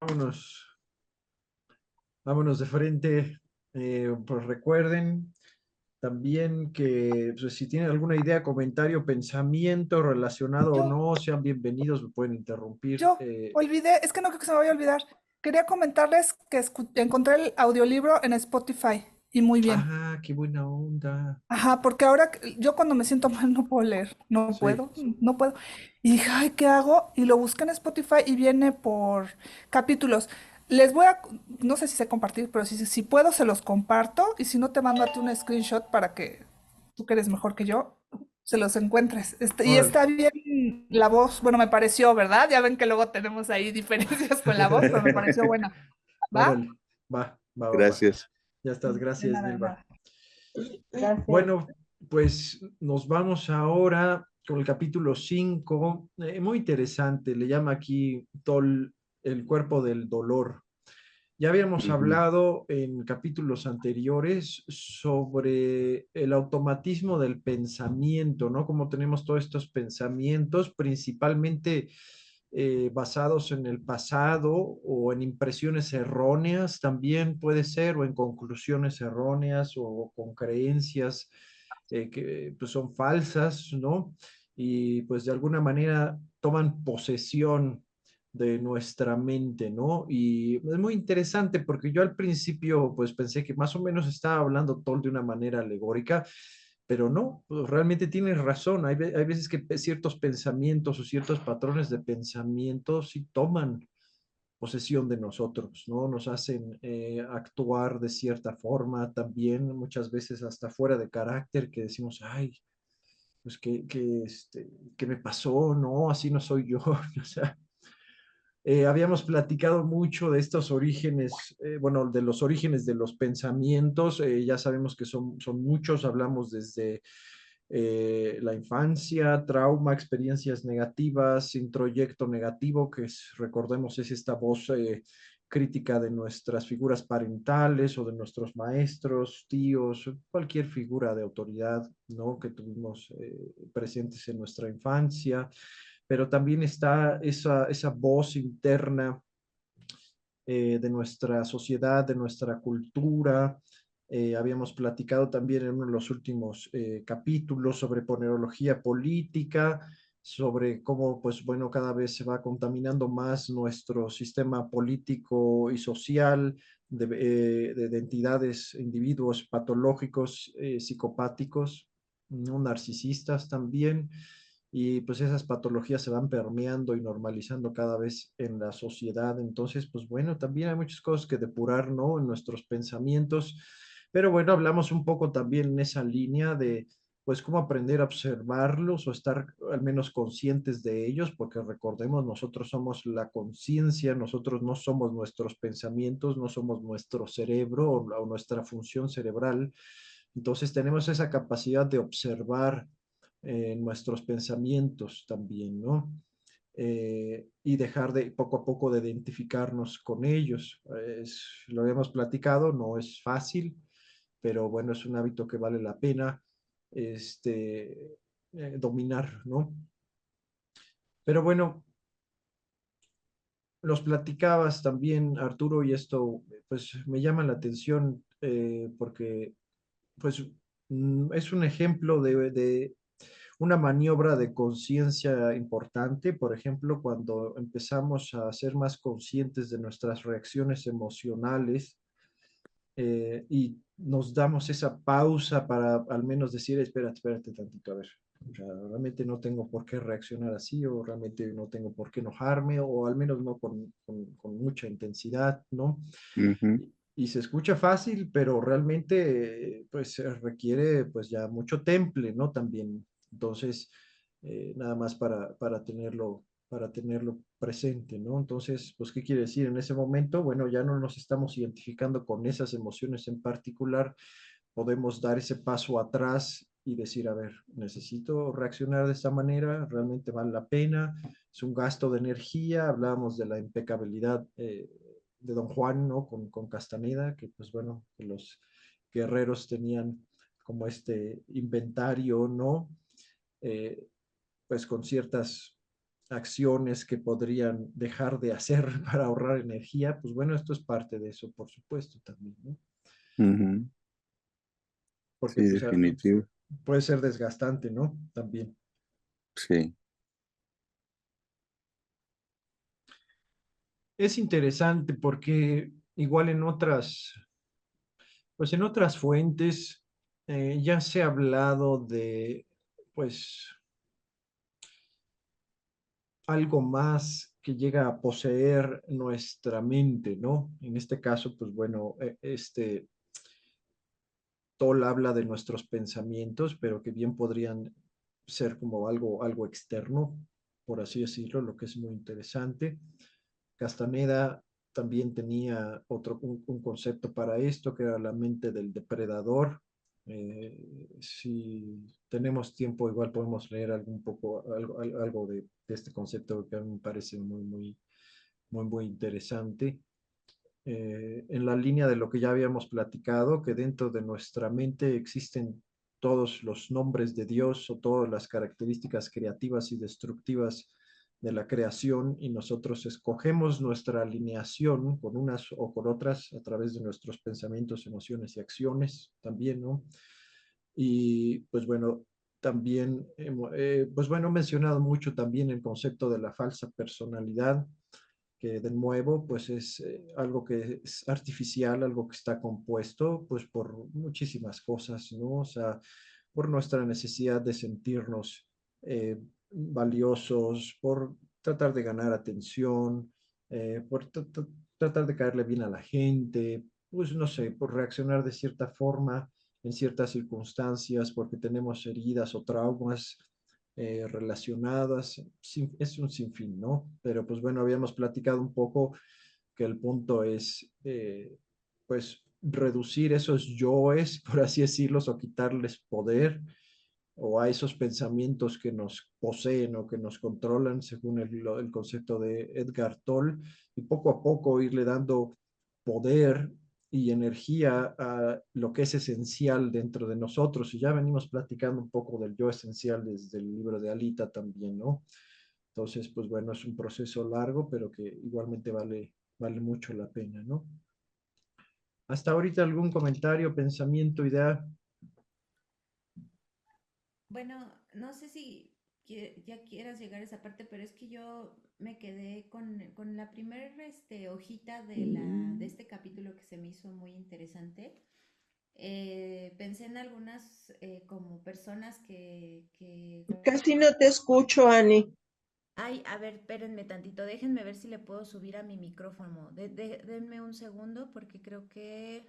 vámonos, vámonos de frente. Pues recuerden también que pues, si tienen alguna idea, comentario, pensamiento relacionado o Yo, no, sean bienvenidos, me pueden interrumpir. yo olvidé, es que no creo que se me vaya a olvidar. Quería comentarles que encontré el audiolibro en Spotify y muy bien. Qué buena onda. Ajá, porque ahora yo cuando me siento mal no puedo leer, Sí. no puedo. Y dije, ay, ¿qué hago? Y lo busqué en Spotify y viene por capítulos. Les voy a, no sé si sé compartir, pero si puedo se los comparto y si no te mando a ti un screenshot para que tú que eres mejor que yo, se los encuentres. Y Órale. está bien la voz, bueno, me pareció, ¿verdad? Ya ven que luego tenemos ahí diferencias con la voz, pero me pareció buena. ¿Va? Órale. Va. Gracias. Ya estás, De gracias, nada, de Nilva. nada. Gracias. Bueno, pues nos vamos ahora con el capítulo 5, muy interesante, le llama aquí el cuerpo del dolor. Ya habíamos Ujú. hablado en capítulos anteriores sobre el automatismo del pensamiento, ¿no? Cómo tenemos todos estos pensamientos, principalmente basados en el pasado o en impresiones erróneas, también puede ser, o en conclusiones erróneas o con creencias que pues, son falsas, ¿no? Y pues de alguna manera toman posesión de nuestra mente, ¿no? Y es muy interesante porque yo al principio pues pensé que más o menos estaba hablando todo de una manera alegórica, pero no, pues, realmente tienes razón. Hay veces que ciertos pensamientos o ciertos patrones de pensamiento sí toman posesión de nosotros, ¿no? Nos hacen actuar de cierta forma también, muchas veces hasta fuera de carácter, que decimos, ay, pues ¿qué me pasó? No, así no soy yo, o sea, habíamos platicado mucho de estos orígenes, bueno, de los orígenes de los pensamientos, ya sabemos que son muchos, hablamos desde la infancia, trauma, experiencias negativas, introyecto negativo, que recordemos es esta voz crítica de nuestras figuras parentales o de nuestros maestros, tíos, cualquier figura de autoridad, ¿no? Que tuvimos presentes en nuestra infancia, pero también está esa voz interna de nuestra sociedad, de nuestra cultura. Habíamos platicado también en uno de los últimos capítulos sobre ponerología política, sobre cómo, pues bueno, cada vez se va contaminando más nuestro sistema político y social de entidades, individuos patológicos, psicopáticos, ¿no? Narcisistas también, y pues esas patologías se van permeando y normalizando cada vez en la sociedad. Entonces, pues bueno, también hay muchas cosas que depurar, ¿no? En nuestros pensamientos, pero bueno, hablamos un poco también en esa línea de, pues, cómo aprender a observarlos o estar al menos conscientes de ellos, porque recordemos, nosotros somos la conciencia, nosotros no somos nuestros pensamientos, no somos nuestro cerebro o nuestra función cerebral. Entonces tenemos esa capacidad de observar nuestros pensamientos también, ¿no? Y dejar de poco a poco de identificarnos con ellos. Lo hemos platicado, no es fácil, pero bueno, es un hábito que vale la pena dominar, ¿no? Pero bueno, los platicabas también, Arturo, y esto pues me llama la atención porque pues es un ejemplo de una maniobra de conciencia importante, por ejemplo, cuando empezamos a ser más conscientes de nuestras reacciones emocionales y nos damos esa pausa para al menos decir, espérate tantito, a ver, o sea, realmente no tengo por qué reaccionar así o realmente no tengo por qué enojarme o al menos no con mucha intensidad, ¿no? Ujú. Y se escucha fácil, pero realmente pues requiere pues ya mucho temple, ¿no? También. Entonces, nada más para tenerlo presente, ¿no? Entonces, pues, ¿qué quiere decir? En ese momento, bueno, ya no nos estamos identificando con esas emociones en particular, podemos dar ese paso atrás y decir, a ver, necesito reaccionar de esta manera, realmente vale la pena, es un gasto de energía, hablábamos de la impecabilidad de Don Juan, ¿no? Con Castaneda, que pues bueno, que los guerreros tenían como este inventario, ¿no? Eh, pues con ciertas acciones que podrían dejar de hacer para ahorrar energía, pues bueno, esto es parte de eso, por supuesto, también, ¿no? Ujú. Porque Sí, pues definitivo. puede ser desgastante, ¿no? También. Sí. Es interesante porque igual en otras, pues en otras fuentes ya se ha hablado de, pues, algo más que llega a poseer nuestra mente, ¿no? En este caso, pues bueno, Toll habla de nuestros pensamientos, pero que bien podrían ser como algo externo, por así decirlo, lo que es muy interesante. Castaneda también tenía un concepto para esto, que era la mente del depredador. Si tenemos tiempo, igual podemos leer algún poco, algo de este concepto que a mí me parece muy interesante. En la línea de lo que ya habíamos platicado, que dentro de nuestra mente existen todos los nombres de Dios o todas las características creativas y destructivas de la creación y nosotros escogemos nuestra alineación con unas o con otras a través de nuestros pensamientos, emociones y acciones también, ¿no? Y pues bueno, también, pues bueno, he mencionado mucho también el concepto de la falsa personalidad, que de nuevo, pues es algo que es artificial, algo que está compuesto, pues por muchísimas cosas, ¿no? O sea, por nuestra necesidad de sentirnos valiosos, por tratar de ganar atención, por tratar de caerle bien a la gente, pues no sé, por reaccionar de cierta forma en ciertas circunstancias, porque tenemos heridas o traumas relacionadas, es un sinfín, ¿no? Pero pues bueno, habíamos platicado un poco que el punto es, pues, reducir esos yoes, por así decirlos, o quitarles poder, o a esos pensamientos que nos poseen o que nos controlan, según el concepto de Edgar Toll, y poco a poco irle dando poder y energía a lo que es esencial dentro de nosotros. Y ya venimos platicando un poco del yo esencial desde el libro de Alita también, ¿no? Entonces, pues bueno, es un proceso largo, pero que igualmente vale mucho la pena, ¿no? Hasta ahorita algún comentario, pensamiento, idea. Bueno, no sé si ya quieras llegar a esa parte, pero es que yo me quedé con la primera hojita de este capítulo que se me hizo muy interesante. Pensé en algunas como personas que... Casi no te escucho, Ani. Ay, a ver, espérenme tantito, déjenme ver si le puedo subir a mi micrófono. Denme un segundo porque creo que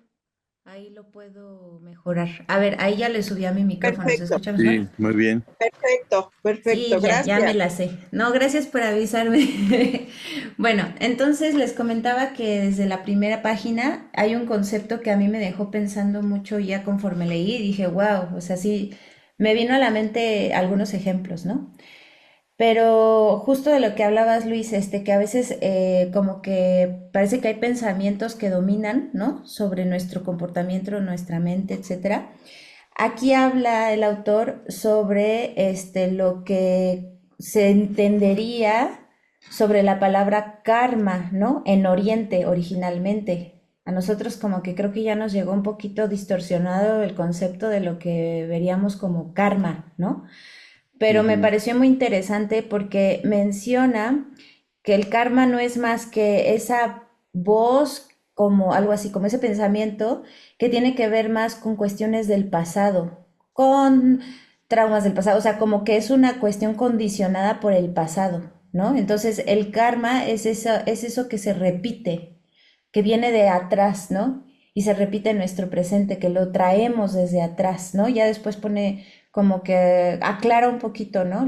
ahí lo puedo mejorar. A ver, ahí ya le subí a mi micrófono, ¿se Perfecto, escucha mejor? Sí, muy bien. perfecto, Sí, perfecto. ya me Gracias. la sé. No, gracias por avisarme. Bueno, entonces les comentaba que desde la primera página hay un concepto que a mí me dejó pensando mucho ya conforme leí y dije, wow, o sea, sí, me vino a la mente algunos ejemplos, ¿no? Pero justo de lo que hablabas, Luis, que a veces como que parece que hay pensamientos que dominan, ¿no? Sobre nuestro comportamiento, nuestra mente, etcétera. Aquí habla el autor sobre lo que se entendería sobre la palabra karma, ¿no? En Oriente originalmente. A nosotros como que creo que ya nos llegó un poquito distorsionado el concepto de lo que veríamos como karma, ¿no? Pero me Ujú. pareció muy interesante porque menciona que el karma no es más que esa voz, como algo así, como ese pensamiento que tiene que ver más con cuestiones del pasado, con traumas del pasado, o sea, como que es una cuestión condicionada por el pasado, ¿no? Entonces el karma es eso que se repite, que viene de atrás, ¿no? Y se repite en nuestro presente, que lo traemos desde atrás, ¿no? Ya después pone como que aclara un poquito, ¿no?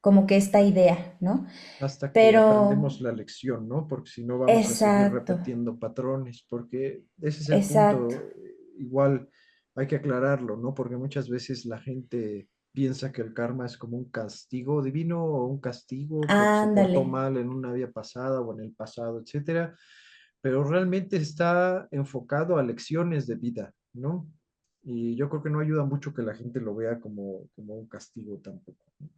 Como que esta idea, ¿no? Hasta que Pero, aprendemos la lección, ¿no? Porque si no vamos a seguir exacto, repitiendo patrones, porque ese es el exacto, punto. Igual hay que aclararlo, ¿no? Porque muchas veces la gente piensa que el karma es como un castigo divino o un castigo porque se ándale. portó mal en una vida pasada o en el pasado, etcétera, pero realmente está enfocado a lecciones de vida, ¿no? Y yo creo que no ayuda mucho que la gente lo vea como un castigo tampoco, ¿no?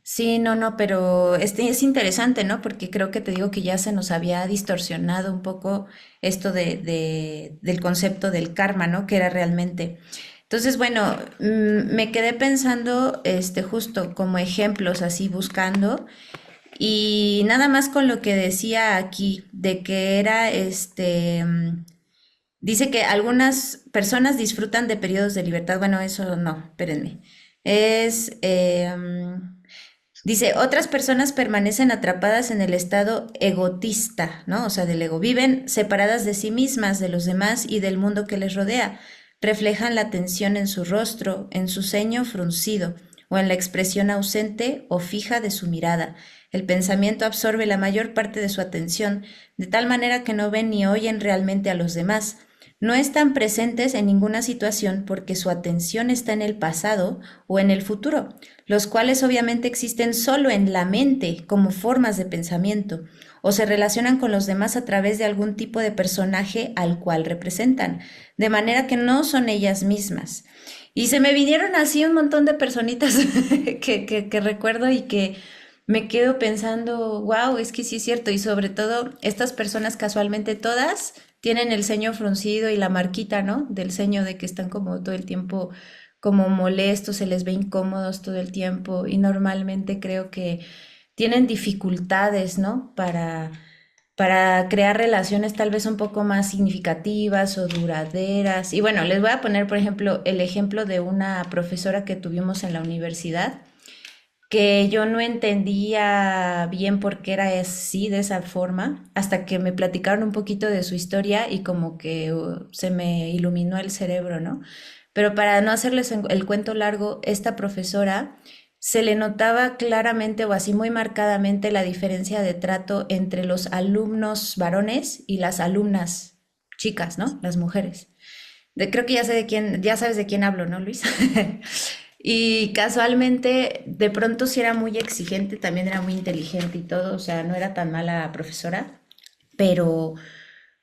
Sí, no, no, pero este es interesante, ¿no? Porque creo que te digo que ya se nos había distorsionado un poco esto del concepto del karma, ¿no? Que era realmente. Entonces, bueno, me quedé pensando, justo como ejemplos, así buscando, y nada más con lo que decía aquí, de que era, dice que algunas personas disfrutan de periodos de libertad. Bueno, eso no, espérenme. Es, dice, otras personas permanecen atrapadas en el estado egotista, ¿no? O sea, del ego. Viven separadas de sí mismas, de los demás y del mundo que les rodea. Reflejan la tensión en su rostro, en su ceño fruncido, o en la expresión ausente o fija de su mirada. El pensamiento absorbe la mayor parte de su atención, de tal manera que no ven ni oyen realmente a los demás. No están presentes en ninguna situación porque su atención está en el pasado o en el futuro, los cuales obviamente existen solo en la mente como formas de pensamiento, o se relacionan con los demás a través de algún tipo de personaje al cual representan, de manera que no son ellas mismas. Y se me vinieron así un montón de personitas que recuerdo y que me quedo pensando, wow, es que sí es cierto, y sobre todo estas personas casualmente todas tienen el ceño fruncido y la marquita, ¿no? Del ceño de que están como todo el tiempo como molestos, se les ve incómodos todo el tiempo y normalmente creo que tienen dificultades, ¿no? Para crear relaciones tal vez un poco más significativas o duraderas. Y bueno, les voy a poner, por ejemplo, el ejemplo de una profesora que tuvimos en la universidad que yo no entendía bien por qué era así, de esa forma, hasta que me platicaron un poquito de su historia y como que se me iluminó el cerebro, ¿no? Pero para no hacerles el cuento largo, esta profesora se le notaba claramente o así muy marcadamente la diferencia de trato entre los alumnos varones y las alumnas chicas, ¿no? Las mujeres. Creo que ya sé de quién, ya sabes de quién hablo, ¿no, Luis? Y casualmente, de pronto sí era muy exigente, también era muy inteligente y todo, o sea, no era tan mala profesora, pero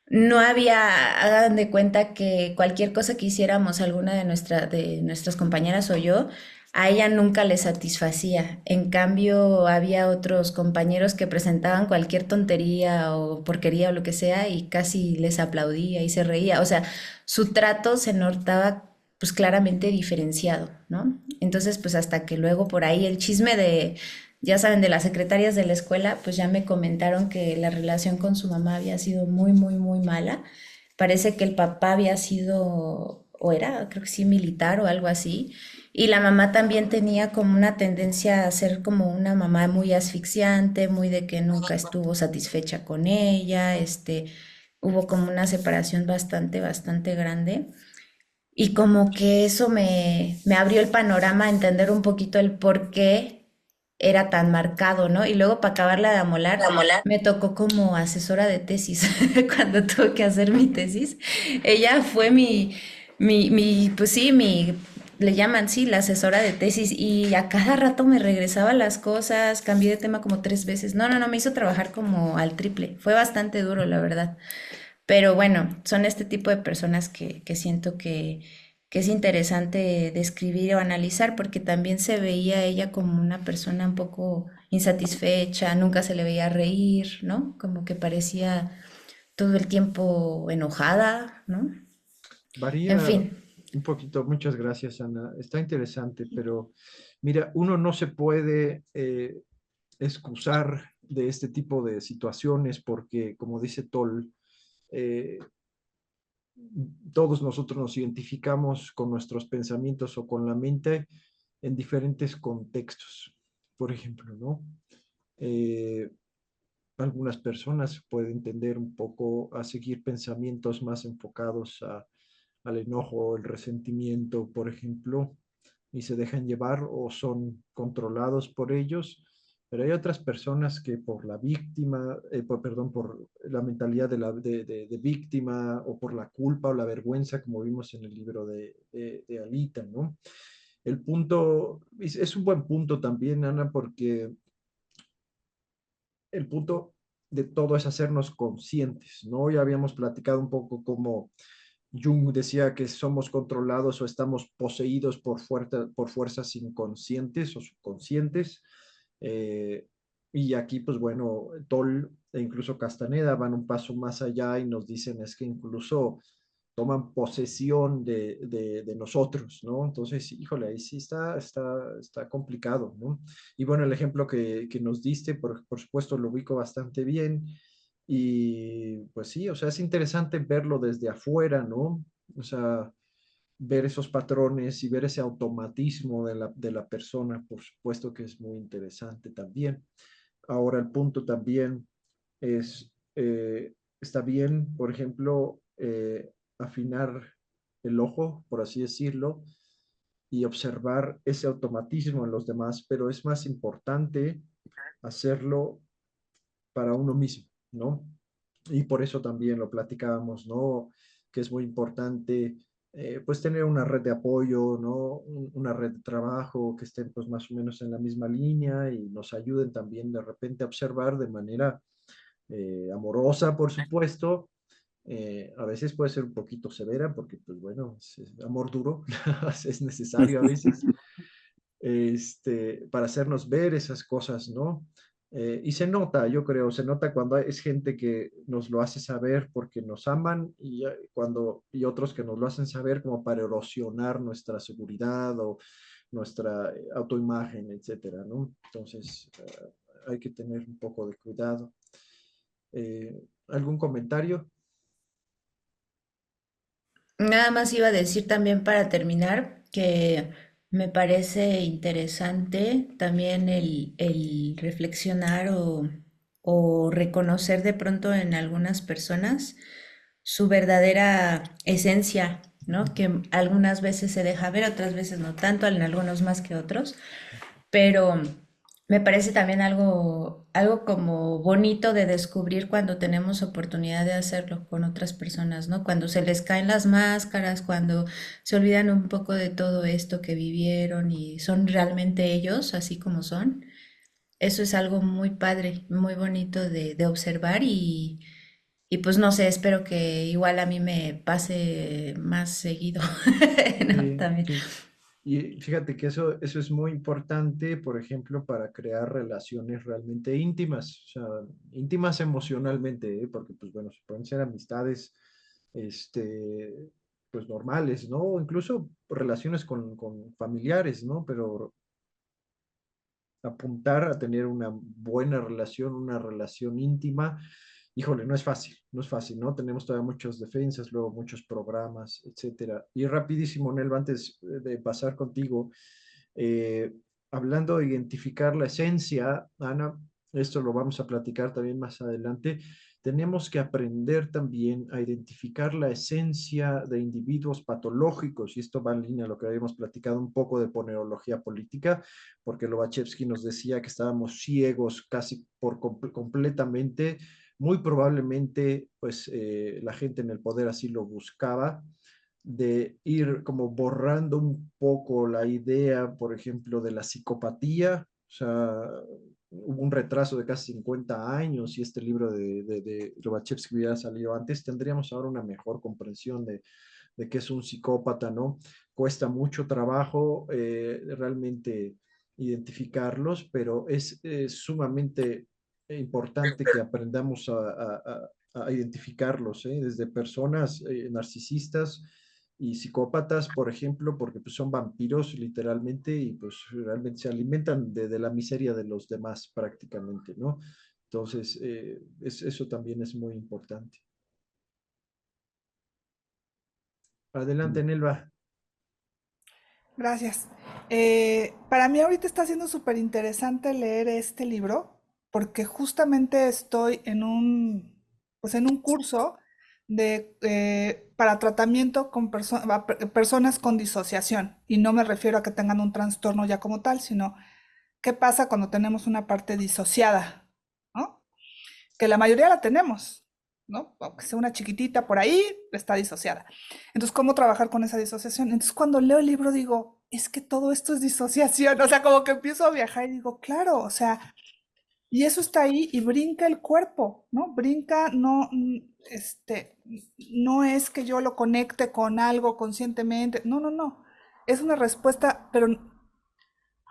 no había, hagan de cuenta que cualquier cosa que hiciéramos alguna de nuestras compañeras o yo, a ella nunca le satisfacía. En cambio, había otros compañeros que presentaban cualquier tontería o porquería o lo que sea y casi les aplaudía y se reía. O sea, su trato se notaba pues claramente diferenciado, ¿no? Entonces, pues hasta que luego por ahí el chisme de, ya saben, de las secretarias de la escuela, pues ya me comentaron que la relación con su mamá había sido muy, muy, muy mala. Parece que el papá había sido, o era, creo que sí, militar o algo así. Y la mamá también tenía como una tendencia a ser como una mamá muy asfixiante, muy de que nunca estuvo satisfecha con ella, hubo como una separación bastante, bastante grande. Y como que eso me abrió el panorama a entender un poquito el por qué era tan marcado, ¿no? Y luego para acabarla de amolar, me tocó como asesora de tesis cuando tuve que hacer mi tesis. Ella fue pues sí, le llaman, sí, la asesora de tesis y a cada rato me regresaba las cosas, cambié de tema como 3 veces. No, no, no, me hizo trabajar como al triple. Fue bastante duro, la verdad. Pero bueno, son este tipo de personas que siento que es interesante describir o analizar porque también se veía ella como una persona un poco insatisfecha, nunca se le veía reír, ¿no? Como que parecía todo el tiempo enojada, ¿no? En Varía fin. un poquito. Muchas gracias, Ana. Está interesante, pero mira, uno no se puede excusar de este tipo de situaciones porque, como dice Toll, eh, todos nosotros nos identificamos con nuestros pensamientos o con la mente en diferentes contextos. Por ejemplo, ¿no? Eh, Algunas personas pueden tender un poco a seguir pensamientos más enfocados al enojo, el resentimiento, por ejemplo, y se dejan llevar o son controlados por ellos. Pero hay otras personas que por la víctima, perdón, por la mentalidad de víctima o por la culpa o la vergüenza, como vimos en el libro de Alita, ¿no? El punto es un buen punto también, Ana, porque el punto de todo es hacernos conscientes, ¿no? Ya habíamos platicado un poco como Jung decía que somos controlados o estamos poseídos por fuerzas inconscientes o subconscientes. Eh, y aquí, pues bueno, Toll e incluso Castaneda van un paso más allá y nos dicen es que incluso toman posesión de nosotros, ¿no? Entonces, híjole, ahí sí está complicado, ¿no? Y bueno, el ejemplo que nos diste, por supuesto, lo ubico bastante bien. Y pues sí, o sea, es interesante verlo desde afuera, ¿no? O sea, ver esos patrones y ver ese automatismo de la persona, por supuesto que es muy interesante también. Ahora el punto también es, está bien, por ejemplo, afinar el ojo, por así decirlo, y observar ese automatismo en los demás, pero es más importante hacerlo para uno mismo, ¿no? Y por eso también lo platicábamos, ¿no? Que es muy importante, pues tener una red de apoyo, ¿no? Una red de trabajo que estén pues más o menos en la misma línea y nos ayuden también de repente a observar de manera amorosa, por supuesto. A veces puede ser un poquito severa porque, pues bueno, es amor duro, es necesario a veces, para hacernos ver esas cosas, ¿no? Y se nota, yo creo, se nota cuando es gente que nos lo hace saber porque nos aman y otros que nos lo hacen saber como para erosionar nuestra seguridad o nuestra autoimagen, etcétera, ¿no? Entonces, hay que tener un poco de cuidado. ¿Algún comentario? Nada más iba a decir también para terminar que me parece interesante también el reflexionar o reconocer de pronto en algunas personas su verdadera esencia, ¿no? Que algunas veces se deja ver, otras veces no tanto, en algunos más que otros, pero me parece también algo como bonito de descubrir cuando tenemos oportunidad de hacerlo con otras personas, ¿no? Cuando se les caen las máscaras, cuando se olvidan un poco de todo esto que vivieron y son realmente ellos, así como son. Eso es algo muy padre, muy bonito de observar y pues no sé, espero que igual a mí me pase más seguido, ¿no? Sí, También. sí. Y fíjate que eso es muy importante, por ejemplo, para crear relaciones realmente íntimas, o sea, íntimas emocionalmente, ¿eh? Porque pues bueno, pueden ser amistades, este, pues normales, ¿no? O incluso relaciones con familiares, ¿no? Pero apuntar a tener una buena relación, una relación íntima, híjole, no es fácil, no es fácil, ¿no? Tenemos todavía muchas defensas, luego muchos programas, etcétera. Y rapidísimo, Nelva, antes de pasar contigo, eh, hablando de identificar la esencia, Ana, esto lo vamos a platicar también más adelante, tenemos que aprender también a identificar la esencia de individuos patológicos, y esto va en línea a lo que habíamos platicado un poco de ponerología política, porque Lobachevsky nos decía que estábamos ciegos casi completamente, muy probablemente pues la gente en el poder así lo buscaba, de ir como borrando un poco la idea, por ejemplo, de la psicopatía, o sea, hubo un retraso de casi 50 años y este libro de Lobachevsky hubiera salido antes, tendríamos ahora una mejor comprensión de qué es un psicópata, ¿no? Cuesta mucho trabajo realmente identificarlos, pero es sumamente importante que aprendamos a identificarlos, ¿eh? Desde personas narcisistas y psicópatas, por ejemplo, porque pues, son vampiros literalmente y pues realmente se alimentan de la miseria de los demás prácticamente, ¿no? Entonces, eso también es muy importante. Adelante, Nelva. Gracias. Para mí ahorita está siendo súper interesante leer este libro porque justamente estoy pues en un curso para tratamiento con personas con disociación. Y no me refiero a que tengan un trastorno ya como tal, sino qué pasa cuando tenemos una parte disociada, ¿no? Que la mayoría la tenemos, ¿no? Aunque sea una chiquitita por ahí, está disociada. Entonces, ¿cómo trabajar con esa disociación? Entonces, cuando leo el libro digo, es que todo esto es disociación, o sea, como que empiezo a viajar y digo, claro, o sea, y eso está ahí y brinca el cuerpo, ¿no? Brinca, no, no es que yo lo conecte con algo conscientemente, no, no, no, es una respuesta, pero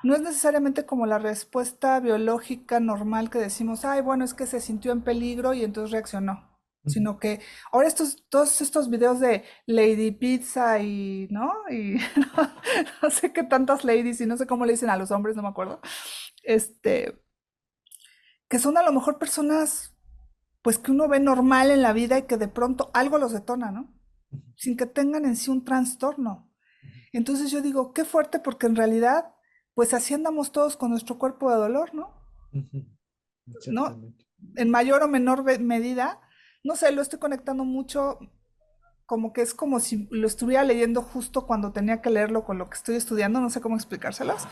no es necesariamente como la respuesta biológica normal que decimos, ay, bueno, es que se sintió en peligro y entonces reaccionó. Ujú. Sino que ahora todos estos videos de Lady Pizza y, ¿no? Y no sé qué tantas ladies y no sé cómo le dicen a los hombres, no me acuerdo. Este, que son a lo mejor personas, pues que uno ve normal en la vida y que de pronto algo los detona, ¿no? Sin que tengan en sí un trastorno. Entonces yo digo, qué fuerte porque en realidad, pues así andamos todos con nuestro cuerpo de dolor, ¿no? Ujú. ¿No? Exactamente. En mayor o menor medida, no sé, lo estoy conectando mucho, como que es como si lo estuviera leyendo justo cuando tenía que leerlo con lo que estoy estudiando, no sé cómo explicárselos.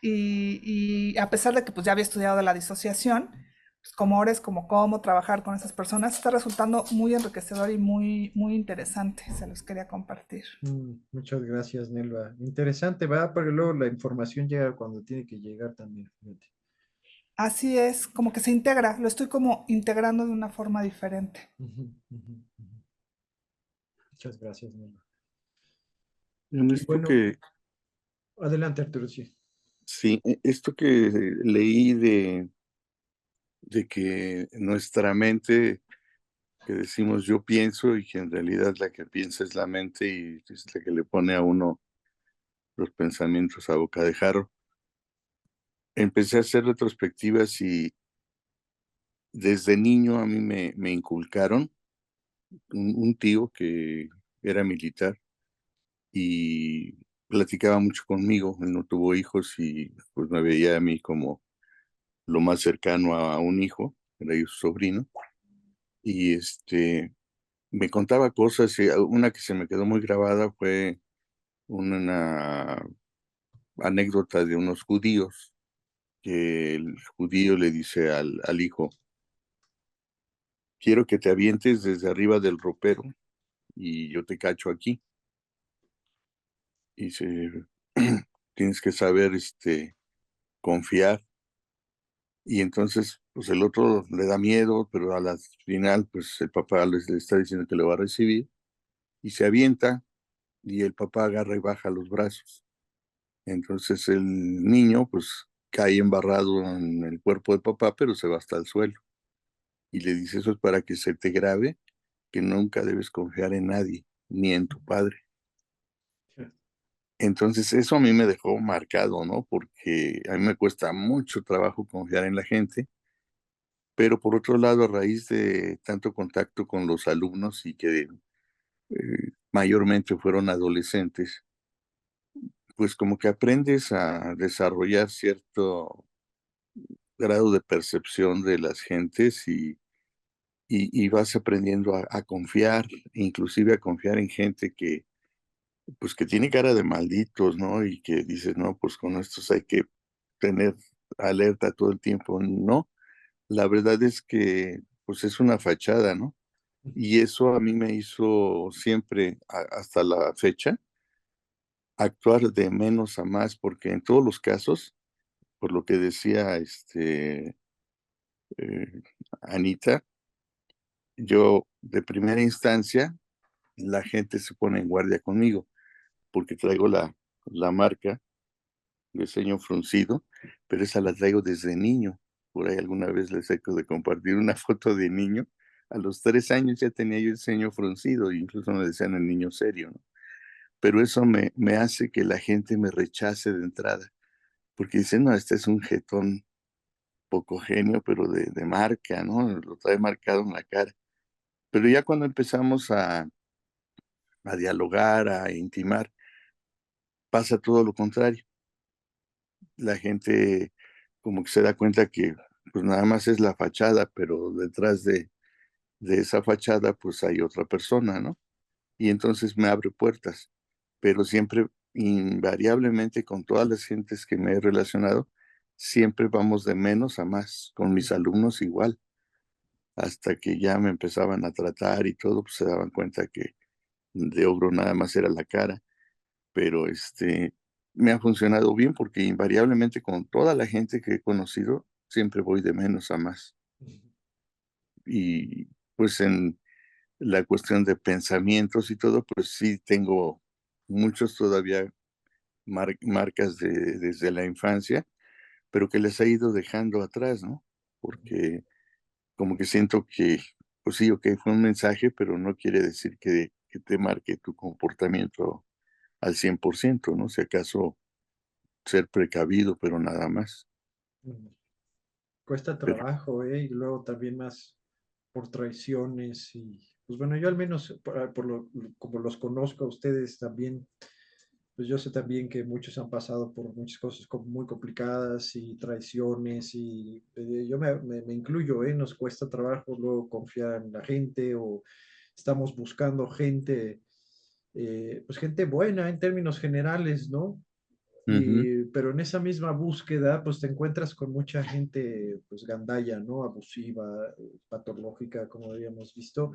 Y a pesar de que pues ya había estudiado de la disociación, pues como ahora es como cómo trabajar con esas personas, está resultando muy enriquecedor y muy interesante, se los quería compartir. Muchas gracias, Nelva. Interesante, va, pero luego la información llega cuando tiene que llegar también. Fíjate. Así es, como que se integra, lo estoy como integrando de una forma diferente. Ujú, ujú, ujú. Muchas gracias, Nelva. En Y esto bueno, que, adelante, Arturo, sí. sí, esto que leí de que nuestra mente, que decimos yo pienso y que en realidad la que piensa es la mente y es la que le pone a uno los pensamientos a boca de jarro. Empecé a hacer retrospectivas y desde niño a mí me inculcaron un tío que era militar y platicaba mucho conmigo. Él no tuvo hijos y pues me veía a mí como lo más cercano a un hijo, era yo su sobrino. Y me contaba cosas y una que se me quedó muy grabada fue una anécdota de unos judíos, que el judío le dice al hijo, quiero que te avientes desde arriba del ropero y yo te cacho aquí. Y tienes que saber confiar. Y entonces, pues el otro le da miedo, pero a la final, pues el papá le está diciendo que lo va a recibir y se avienta y el papá agarra y baja los brazos. Entonces el niño, pues cae embarrado en el cuerpo del papá, pero se va hasta el suelo. Y le dice, eso es para que se te grabe que nunca debes confiar en nadie, ni en tu padre. Entonces eso a mí me dejó marcado, ¿no? Porque a mí me cuesta mucho trabajo confiar en la gente, pero por otro lado, a raíz de tanto contacto con los alumnos y que mayormente fueron adolescentes, pues como que aprendes a desarrollar cierto grado de percepción de las gentes y vas aprendiendo a confiar, inclusive a confiar en gente que, pues que tiene cara de malditos, ¿no? Y que dices, no, pues con estos hay que tener alerta todo el tiempo. No, la verdad es que, pues es una fachada, ¿no? Y eso a mí me hizo siempre, hasta la fecha, actuar de menos a más, porque en todos los casos, por lo que decía eh, Anita, yo de primera instancia, la gente se pone en guardia conmigo, porque traigo la marca de ceño fruncido, pero esa la traigo desde niño. Por ahí alguna vez les he de compartir una foto de niño. A los 3 años ya tenía yo el ceño fruncido, e incluso me decían el niño serio, ¿no? Pero eso me hace que la gente me rechace de entrada, porque dicen, no, este es un jetón poco genio, pero de marca, ¿no? Lo trae marcado en la cara. Pero ya cuando empezamos a dialogar, a intimar, pasa todo lo contrario. La gente como que se da cuenta que pues nada más es la fachada, pero detrás de esa fachada pues hay otra persona, ¿no? Y entonces me abre puertas, pero siempre, invariablemente, con todas las gentes que me he relacionado, siempre vamos de menos a más, con mis alumnos igual, hasta que ya me empezaban a tratar y todo, pues se daban cuenta que de ogro nada más era la cara, pero me ha funcionado bien porque invariablemente con toda la gente que he conocido, siempre voy de menos a más. Y pues en la cuestión de pensamientos y todo, pues sí tengo muchos todavía marcas desde la infancia, pero que les ha ido dejando atrás, ¿no? Porque como que siento que, pues sí, ok, fue un mensaje, pero no quiere decir que te marque tu comportamiento al 100%, ¿no? Si acaso ser precavido, pero nada más. Mm. Cuesta Pero trabajo, ¿eh? Y luego también más por traiciones y, pues bueno, yo al menos, como los conozco a ustedes también, pues yo sé también que muchos han pasado por muchas cosas muy complicadas y traiciones y yo me incluyo, ¿eh? Nos cuesta trabajo luego confiar en la gente o estamos buscando gente, pues gente buena en términos generales, ¿no? ujú, Pero en esa misma búsqueda, pues te encuentras con mucha gente, pues gandalla, ¿no? Abusiva, patológica, como habíamos visto.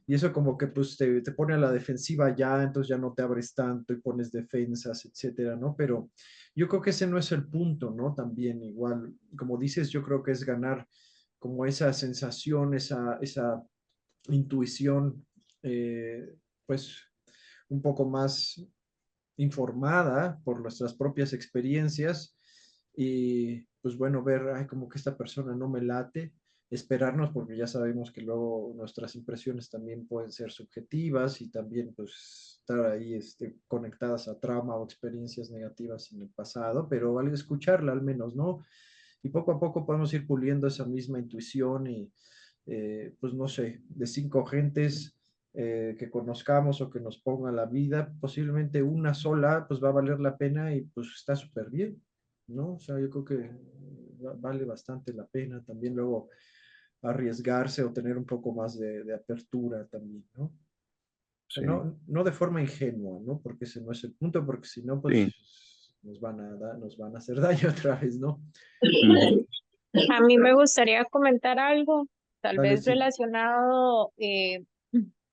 Y eso como que pues te pone a la defensiva ya, entonces ya no te abres tanto y pones defensas, etcétera, ¿no? Pero yo creo que ese no es el punto, ¿no? También igual, como dices, yo creo que es ganar como esa sensación, esa intuición, pues un poco más informada por nuestras propias experiencias y pues bueno, ver, ay, como que esta persona no me late, esperarnos porque ya sabemos que luego nuestras impresiones también pueden ser subjetivas y también pues estar ahí conectadas a trauma o experiencias negativas en el pasado, pero al escucharla al menos, ¿no? Y poco a poco podemos ir puliendo esa misma intuición y pues no sé, de 5 gentes que conozcamos o que nos ponga la vida, posiblemente una sola pues va a valer la pena y pues está súper bien, ¿no? O sea, yo creo que vale bastante la pena también luego arriesgarse o tener un poco más de apertura también, ¿no? O sea, sí, no de forma ingenua, ¿no? Porque ese no es el punto, porque si no, pues sí, nos van a hacer daño otra vez, ¿no? ujú, A mí me gustaría comentar algo, tal Dale, vez sí. relacionado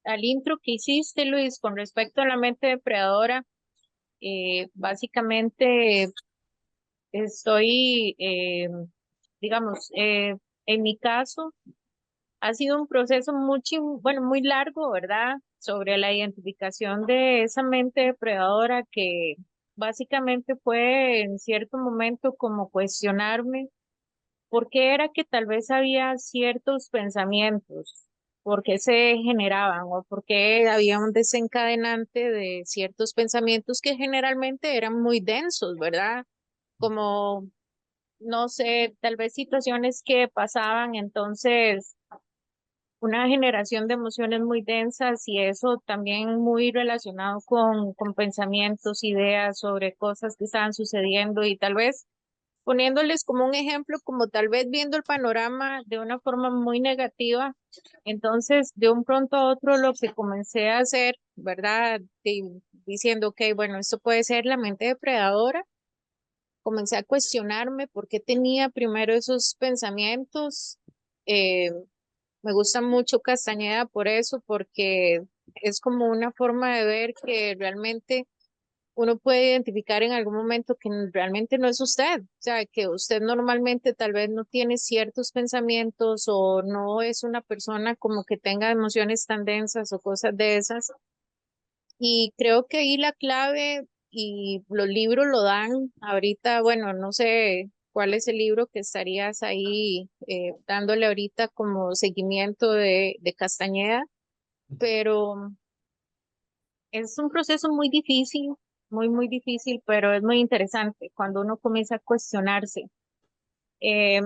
al intro que hiciste, Luis, con respecto a la mente depredadora. Básicamente estoy, digamos, en mi caso, ha sido un proceso bueno, muy largo, ¿verdad? Sobre la identificación de esa mente depredadora que básicamente fue en cierto momento como cuestionarme por qué era que tal vez había ciertos pensamientos, por qué se generaban o por qué había un desencadenante de ciertos pensamientos que generalmente eran muy densos, ¿verdad? Como, no sé, tal vez situaciones que pasaban, entonces una generación de emociones muy densas y eso también muy relacionado con pensamientos, ideas sobre cosas que estaban sucediendo y tal vez poniéndoles como un ejemplo, como tal vez viendo el panorama de una forma muy negativa. Entonces, de un pronto a otro, lo que comencé a hacer, ¿verdad? Diciendo, ok, bueno, esto puede ser la mente depredadora. Comencé a cuestionarme por qué tenía primero esos pensamientos. Eh, Me gusta mucho Castañeda por eso, porque es como una forma de ver que realmente uno puede identificar en algún momento que realmente no es usted, o sea, que usted normalmente tal vez no tiene ciertos pensamientos o no es una persona como que tenga emociones tan densas o cosas de esas. Y creo que ahí la clave y los libros lo dan. Ahorita, bueno, no sé cuál es el libro que estarías ahí dándole ahorita como seguimiento de Castañeda, pero es un proceso muy difícil, muy difícil, pero es muy interesante cuando uno comienza a cuestionarse.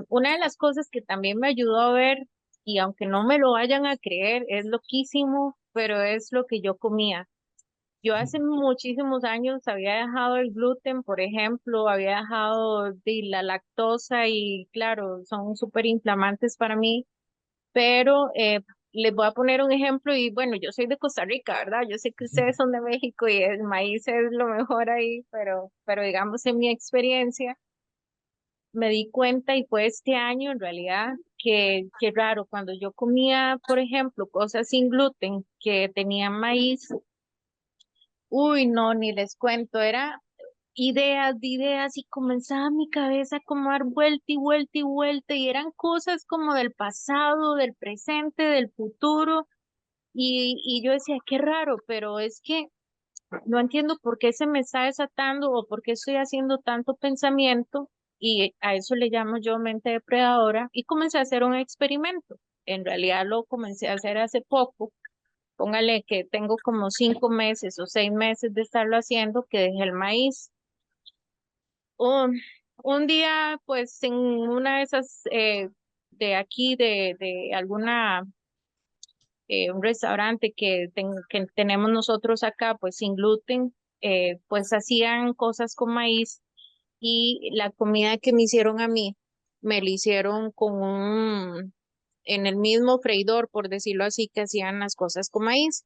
Una de las cosas que también me ayudó a ver, y aunque no me lo vayan a creer, es loquísimo, pero es lo que yo comía. Yo hace muchísimos años había dejado el gluten, por ejemplo, había dejado de la lactosa y claro, son súper inflamantes para mí, pero les voy a poner un ejemplo y bueno, yo soy de Costa Rica, ¿verdad? Yo sé que ustedes son de México y el maíz es lo mejor ahí, pero digamos en mi experiencia me di cuenta y fue este año en realidad que raro, cuando yo comía, por ejemplo, cosas sin gluten que tenían maíz, uy, no, ni les cuento, era ideas de ideas y comenzaba mi cabeza como a dar vuelta y vuelta y vuelta y eran cosas como del pasado, del presente, del futuro y yo decía, qué raro, pero es que no entiendo por qué se me está desatando o por qué estoy haciendo tanto pensamiento y a eso le llamo yo mente depredadora y comencé a hacer un experimento. En realidad lo comencé a hacer hace poco. Póngale que tengo como 5 meses o 6 meses de estarlo haciendo que dejé el maíz. Un día, pues en una de esas de aquí, de alguna un restaurante que tenemos nosotros acá, pues sin gluten, pues hacían cosas con maíz y la comida que me hicieron a mí, me la hicieron en el mismo freidor, por decirlo así, que hacían las cosas con maíz.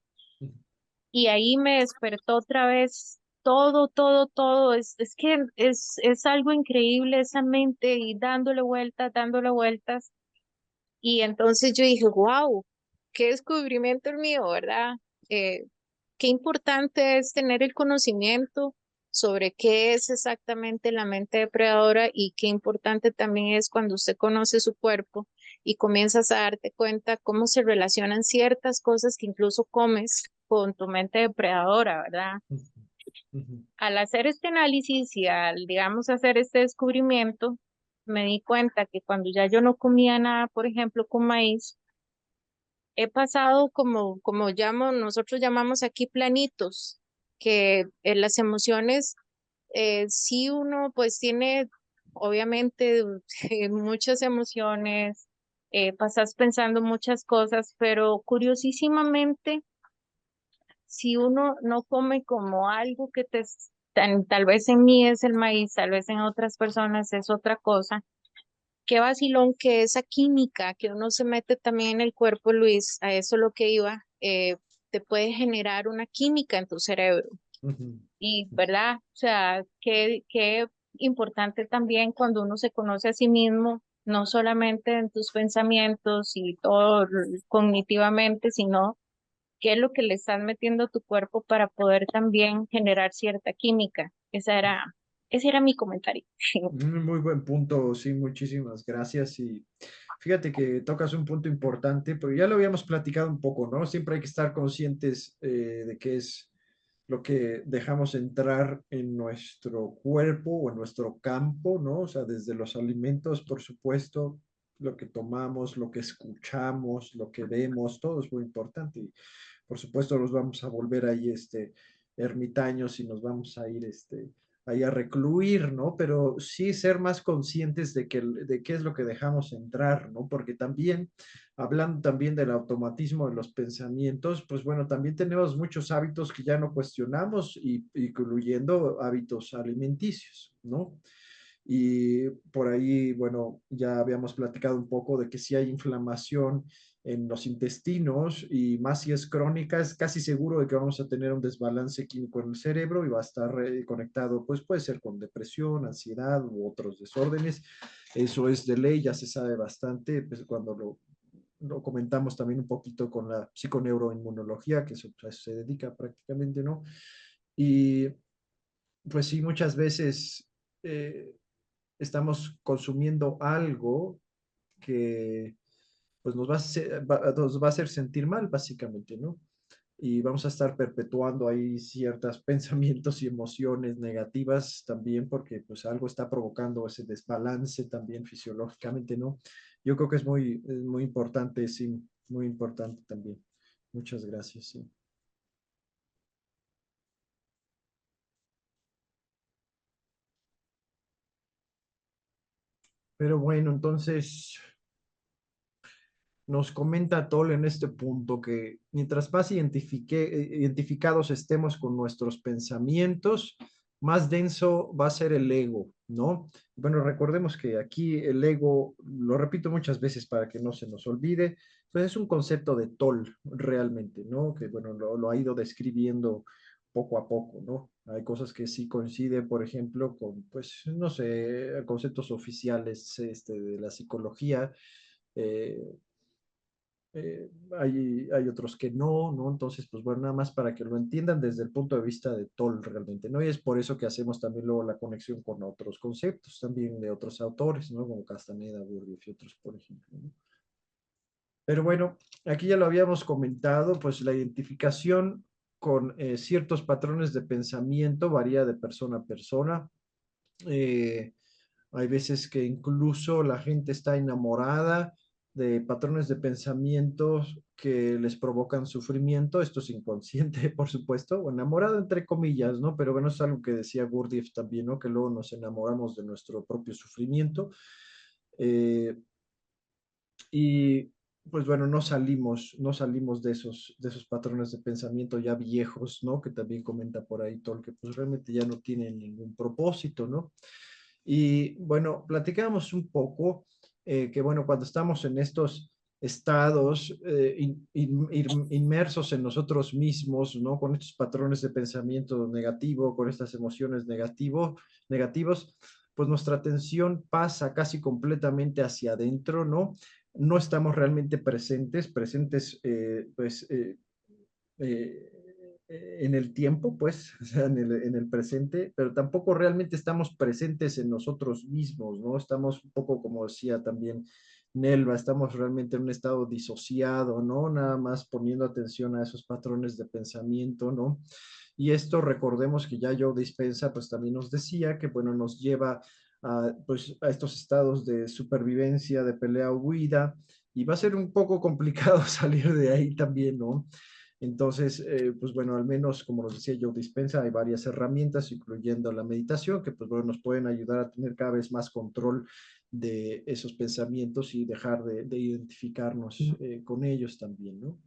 Y ahí me despertó otra vez todo, todo, todo. Es que es algo increíble esa mente y dándole vueltas. Y entonces yo dije, wow, qué descubrimiento el mío, ¿verdad? Eh, Qué importante es tener el conocimiento sobre qué es exactamente la mente depredadora y qué importante también es cuando usted conoce su cuerpo y comienzas a darte cuenta cómo se relacionan ciertas cosas que incluso comes con tu mente depredadora, ¿verdad? Ujú, ujú. Al hacer este análisis y al, digamos, hacer este descubrimiento, me di cuenta que cuando ya yo no comía nada, por ejemplo, con maíz, he pasado nosotros llamamos aquí planitos, que las emociones, sí uno pues tiene obviamente muchas emociones, pasas pensando muchas cosas, pero curiosísimamente, si uno no come como algo que tal vez en mí es el maíz, tal vez en otras personas es otra cosa. Qué vacilón que esa química que uno se mete también en el cuerpo, Luis, a eso lo que iba, te puede generar una química en tu cerebro. Ujú. Y, ¿verdad? O sea, qué importante también cuando uno se conoce a sí mismo, no solamente en tus pensamientos y todo cognitivamente, sino qué es lo que le estás metiendo a tu cuerpo para poder también generar cierta química. Ese era mi comentario. Muy buen punto, sí, muchísimas gracias. Y fíjate que tocas un punto importante, pero ya lo habíamos platicado un poco, ¿no? Siempre hay que estar conscientes de qué es lo que dejamos entrar en nuestro cuerpo o en nuestro campo, ¿no? O sea, desde los alimentos, por supuesto, lo que tomamos, lo que escuchamos, lo que vemos, todo es muy importante. Y por supuesto nos vamos a volver ahí, ermitaños y nos vamos a ir, ahí a recluir, ¿no? Pero sí ser más conscientes de qué es lo que dejamos entrar, ¿no? Porque también, hablando también del automatismo de los pensamientos, pues bueno, también tenemos muchos hábitos que ya no cuestionamos, incluyendo hábitos alimenticios, ¿no? Y por ahí, bueno, ya habíamos platicado un poco de que si hay inflamación en los intestinos y más si es crónica, es casi seguro de que vamos a tener un desbalance químico en el cerebro y va a estar conectado, pues puede ser con depresión, ansiedad u otros desórdenes. Eso es de ley, ya se sabe bastante, pues cuando lo comentamos también un poquito con la psiconeuroinmunología, que eso pues, se dedica prácticamente, ¿no? Y pues sí, muchas veces estamos consumiendo algo que pues nos va a hacer sentir mal, básicamente, ¿no? Y vamos a estar perpetuando ahí ciertos pensamientos y emociones negativas también porque pues algo está provocando ese desbalance también fisiológicamente, ¿no? Yo creo que es muy importante, sí, muy importante también. Muchas gracias, sí. Pero bueno, entonces nos comenta Toll en este punto que mientras más identificados estemos con nuestros pensamientos, más denso va a ser el ego, ¿no? Bueno, recordemos que aquí el ego, lo repito muchas veces para que no se nos olvide, pues es un concepto de Toll realmente, ¿no? Que bueno, lo ha ido describiendo poco a poco, ¿no? Hay cosas que sí coinciden, por ejemplo, con, pues, no sé, conceptos oficiales de la psicología, eh, hay otros que no, ¿no? Entonces, pues bueno, nada más para que lo entiendan desde el punto de vista de Toll realmente, ¿no? Y es por eso que hacemos también luego la conexión con otros conceptos, también de otros autores, ¿no? Como Castaneda, Burgos y otros, por ejemplo, ¿no? Pero bueno, aquí ya lo habíamos comentado, pues la identificación con ciertos patrones de pensamiento, varía de persona a persona. Eh, Hay veces que incluso la gente está enamorada de patrones de pensamientos que les provocan sufrimiento. Esto es inconsciente, por supuesto, o enamorado entre comillas, ¿no? Pero bueno, es algo que decía Gurdjieff también, ¿no? Que luego nos enamoramos de nuestro propio sufrimiento. Eh, y pues bueno, no salimos de esos patrones de pensamiento ya viejos, ¿no? Que también comenta por ahí Tolkien, que pues realmente ya no tienen ningún propósito, ¿no? Y bueno, platicamos un poco que bueno, cuando estamos en estos estados inmersos en nosotros mismos, ¿no? Con estos patrones de pensamiento negativo, con estas emociones negativos, pues nuestra atención pasa casi completamente hacia adentro, ¿no? No estamos realmente presentes pues eh, en el tiempo, pues, o sea, en el presente, pero tampoco realmente estamos presentes en nosotros mismos, ¿no? Estamos un poco, como decía también Nelva, estamos realmente en un estado disociado, ¿no? Nada más poniendo atención a esos patrones de pensamiento, ¿no? Y esto recordemos que ya Joe Dispenza pues también nos decía que, bueno, nos lleva pues, a estos estados de supervivencia, de pelea o huida, y va a ser un poco complicado salir de ahí también, ¿no? Entonces, pues bueno, al menos como nos decía Joe Dispenza, hay varias herramientas, incluyendo la meditación, que pues bueno, nos pueden ayudar a tener cada vez más control de esos pensamientos y dejar de identificarnos con ellos también, ¿no?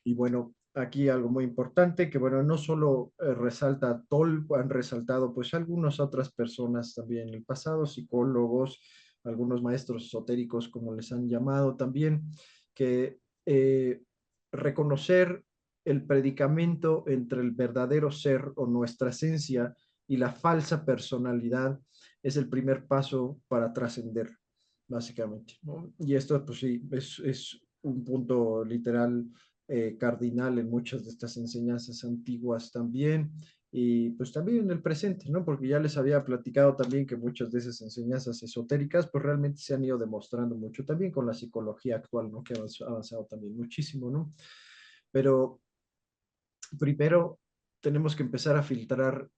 Y bueno, aquí algo muy importante, que bueno, no solo resalta Toll, han resaltado pues algunas otras personas también en el pasado, psicólogos, algunos maestros esotéricos, como les han llamado también, que reconocer el predicamento entre el verdadero ser o nuestra esencia y la falsa personalidad es el primer paso para trascender, básicamente, ¿no? Y esto, pues sí, es un punto literal cardinal en muchas de estas enseñanzas antiguas también, y pues también en el presente, ¿no? Porque ya les había platicado también que muchas de esas enseñanzas esotéricas pues realmente se han ido demostrando mucho también con la psicología actual, ¿no? Que ha avanzado también muchísimo, ¿no? Pero primero tenemos que empezar a filtrar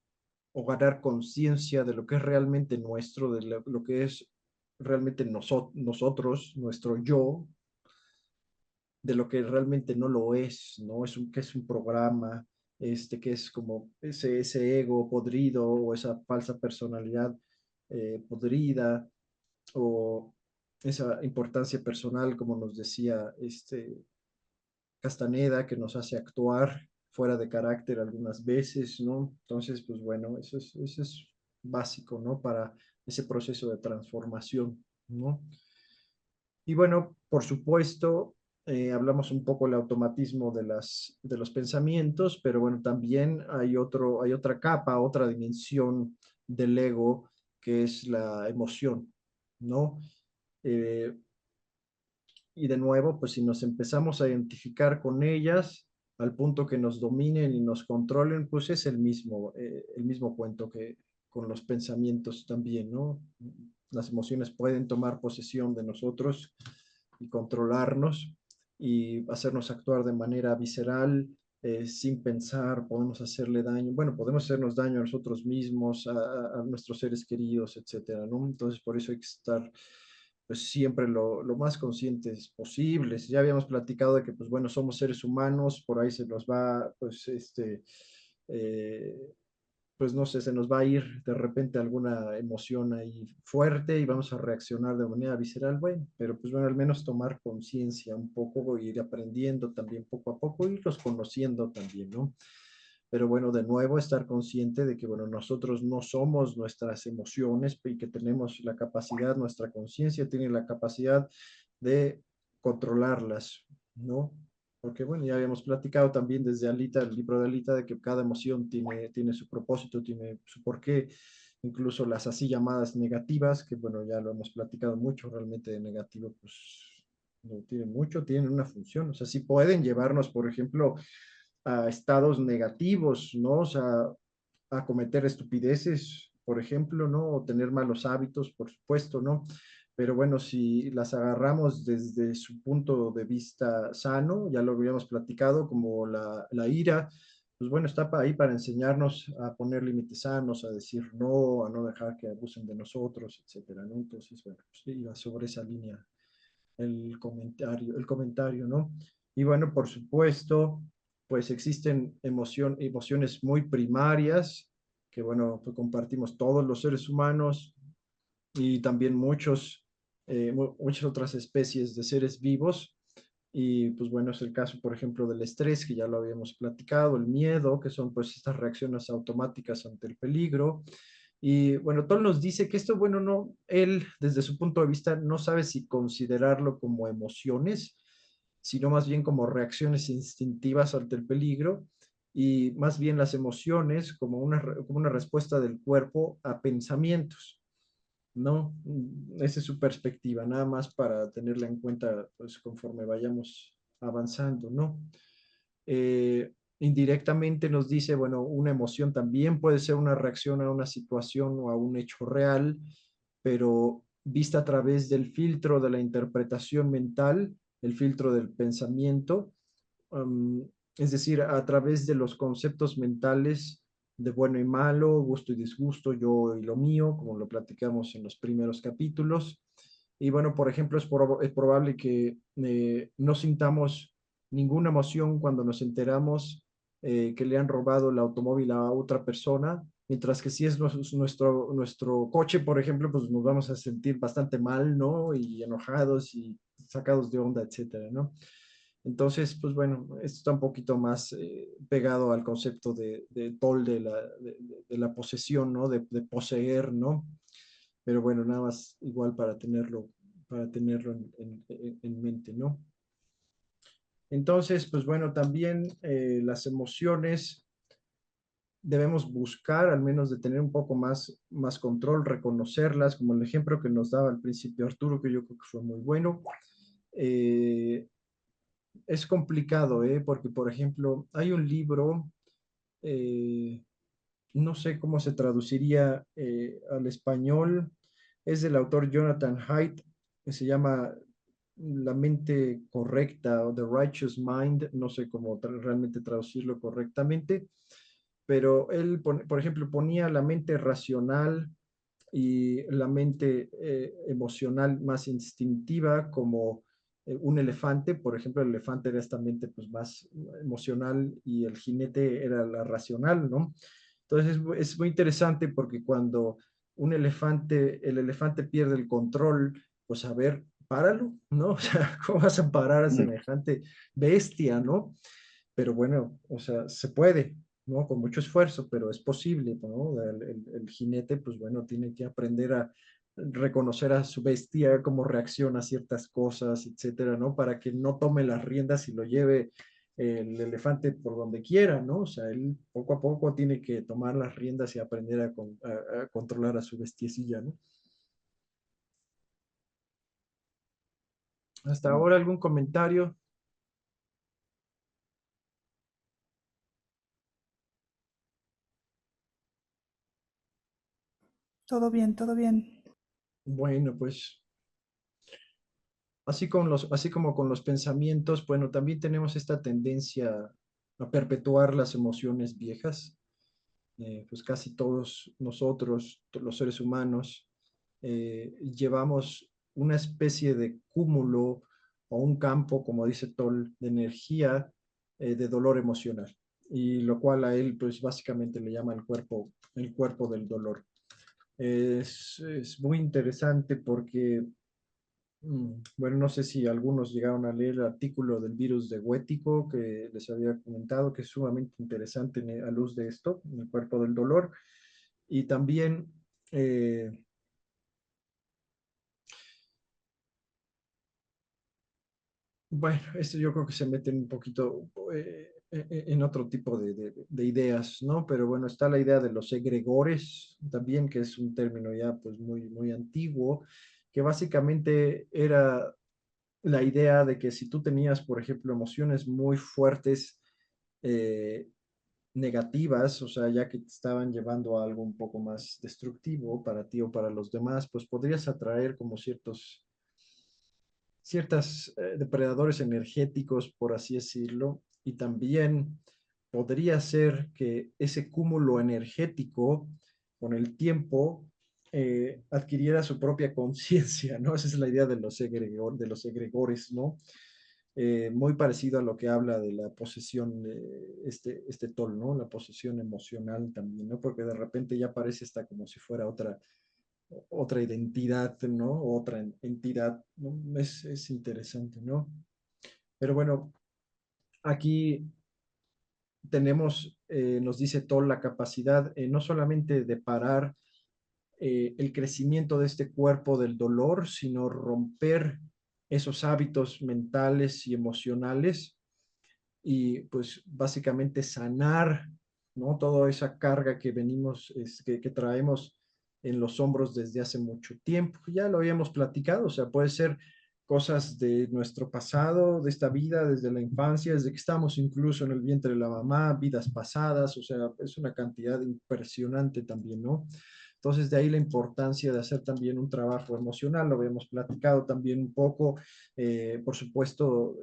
o ganar conciencia de lo que es realmente nuestro, de lo que es realmente nosotros, nuestro yo, de lo que realmente no lo es, ¿no? Que es un programa, que es como ese ego podrido o esa falsa personalidad podrida o esa importancia personal, como nos decía Castaneda, que nos hace actuar fuera de carácter algunas veces, ¿no? Entonces, pues bueno, eso es básico, ¿no? Para ese proceso de transformación, ¿no? Y bueno, por supuesto, hablamos un poco del automatismo de los pensamientos, pero bueno, también hay otra capa, otra dimensión del ego, que es la emoción, ¿no? Eh, y de nuevo, pues si nos empezamos a identificar con ellas al punto que nos dominen y nos controlen, pues es el mismo cuento que con los pensamientos también, ¿no? Las emociones pueden tomar posesión de nosotros y controlarnos y hacernos actuar de manera visceral, sin pensar, podemos hacerle daño, bueno, podemos hacernos daño a nosotros mismos, a nuestros seres queridos, etcétera, ¿no? Entonces, por eso hay que estar pues siempre lo más conscientes posibles. Ya habíamos platicado de que, pues bueno, somos seres humanos, por ahí se nos va, pues, eh, pues no sé, se nos va a ir de repente alguna emoción ahí fuerte y vamos a reaccionar de manera visceral, bueno, pero pues bueno, al menos tomar conciencia un poco, ir aprendiendo también poco a poco, irlos conociendo también, ¿no? Pero bueno, de nuevo, estar consciente de que, bueno, nosotros no somos nuestras emociones y que tenemos la capacidad, nuestra conciencia tiene la capacidad de controlarlas, ¿no? Porque, bueno, ya habíamos platicado también desde Alita, el libro de Alita, de que cada emoción tiene su propósito, tiene su porqué, incluso las así llamadas negativas, que, bueno, ya lo hemos platicado mucho, realmente de negativo, pues, no tienen mucho, tienen una función, o sea, sí pueden llevarnos, por ejemplo, a estados negativos, ¿no? O sea, a cometer estupideces, por ejemplo, ¿no? O tener malos hábitos, por supuesto, ¿no? pero bueno, si las agarramos desde su punto de vista sano, ya lo habíamos platicado, como la ira, pues bueno, está ahí para enseñarnos a poner límites sanos, a decir no, a no dejar que abusen de nosotros, etcétera, ¿no? Entonces, bueno, pues iba sobre esa línea el comentario, ¿no? Y bueno, por supuesto, pues existen emociones muy primarias, que bueno, pues compartimos todos los seres humanos y también muchas otras especies de seres vivos. Y pues bueno, es el caso, por ejemplo, del estrés, que ya lo habíamos platicado, el miedo, que son pues estas reacciones automáticas ante el peligro. Y bueno, Toll nos dice que esto, bueno, no, él desde su punto de vista no sabe si considerarlo como emociones, sino más bien como reacciones instintivas ante el peligro y más bien las emociones como como una respuesta del cuerpo a pensamientos. No, esa es su perspectiva, nada más para tenerla en cuenta, pues conforme vayamos avanzando, ¿no? Indirectamente nos dice, bueno, una emoción también puede ser una reacción a una situación o a un hecho real, pero vista a través del filtro de la interpretación mental, el filtro del pensamiento, es decir, a través de los conceptos mentales de bueno y malo, gusto y disgusto, yo y lo mío, como lo platicamos en los primeros capítulos. Y bueno, por ejemplo, es probable que no sintamos ninguna emoción cuando nos enteramos que le han robado el automóvil a otra persona, mientras que si es nuestro coche, por ejemplo, pues nos vamos a sentir bastante mal, ¿no? Y enojados y sacados de onda, etcétera, ¿no? Entonces, pues bueno, esto está un poquito más pegado al concepto de Toll de la posesión, ¿no? De poseer, ¿no? Pero bueno, nada más igual para tenerlo en mente, ¿no? Entonces, pues bueno, también las emociones debemos buscar, al menos de tener un poco más control, reconocerlas, como el ejemplo que nos daba al principio Arturo, que yo creo que fue muy bueno. Eh, es complicado, ¿eh? Porque, por ejemplo, hay un libro, eh, no sé cómo se traduciría al español, es del autor Jonathan Haidt, que se llama La mente correcta o The Righteous Mind, no sé cómo realmente traducirlo correctamente, pero él, por ejemplo, ponía la mente racional y la mente emocional más instintiva como un elefante. Por ejemplo, el elefante era esta mente pues, más emocional y el jinete era la racional, ¿no? Entonces es muy interesante porque cuando el elefante pierde el control, pues a ver, páralo, ¿no? O sea, ¿cómo vas a parar a Mm. semejante bestia, ¿no? Pero bueno, o sea, se puede, ¿no? Con mucho esfuerzo, pero es posible, ¿no? El jinete, pues bueno, tiene que aprender a reconocer a su bestia, cómo reacciona a ciertas cosas, etcétera, ¿no? Para que no tome las riendas y lo lleve el elefante por donde quiera, ¿no? O sea, él poco a poco tiene que tomar las riendas y aprender a controlar a su bestiecilla, ¿no? Hasta ahora, ¿algún comentario? Todo bien, todo bien. Bueno, pues así como con los pensamientos, bueno, también tenemos esta tendencia a perpetuar las emociones viejas. Pues casi todos nosotros, los seres humanos, llevamos una especie de cúmulo o un campo, como dice Toll, de energía de dolor emocional. Y lo cual a él, pues básicamente le llama el cuerpo del dolor. Es muy interesante porque bueno, no sé si algunos llegaron a leer el artículo del virus de Huético que les había comentado, que es sumamente interesante a luz de esto, en el cuerpo del dolor. Y también, eh, bueno, esto yo creo que se mete un poquito en otro tipo de ideas, ¿no? Pero bueno, está la idea de los egregores también, que es un término ya pues muy antiguo, que básicamente era la idea de que si tú tenías, por ejemplo, emociones muy fuertes, eh, negativas, o sea, ya que te estaban llevando a algo un poco más destructivo para ti o para los demás, pues podrías atraer como ciertas depredadores energéticos, por así decirlo, y también podría ser que ese cúmulo energético con el tiempo adquiriera su propia conciencia, ¿no? Esa es la idea de los egregores, ¿no? Muy parecido a lo que habla de la posesión, este Tol, ¿no? La posesión emocional también, ¿no? Porque de repente ya parece hasta como si fuera otra identidad, ¿no? Otra entidad, ¿no? Es interesante, ¿no? Pero bueno, aquí tenemos, nos dice Tol, la capacidad no solamente de parar el crecimiento de este cuerpo del dolor, sino romper esos hábitos mentales y emocionales y pues básicamente sanar, ¿no? Toda esa carga que venimos, que traemos en los hombros desde hace mucho tiempo. Ya lo habíamos platicado, o sea, puede ser cosas de nuestro pasado, de esta vida, desde la infancia, desde que estamos incluso en el vientre de la mamá, vidas pasadas, o sea, es una cantidad impresionante también, ¿no? Entonces, de ahí la importancia de hacer también un trabajo emocional, lo habíamos platicado también un poco, por supuesto,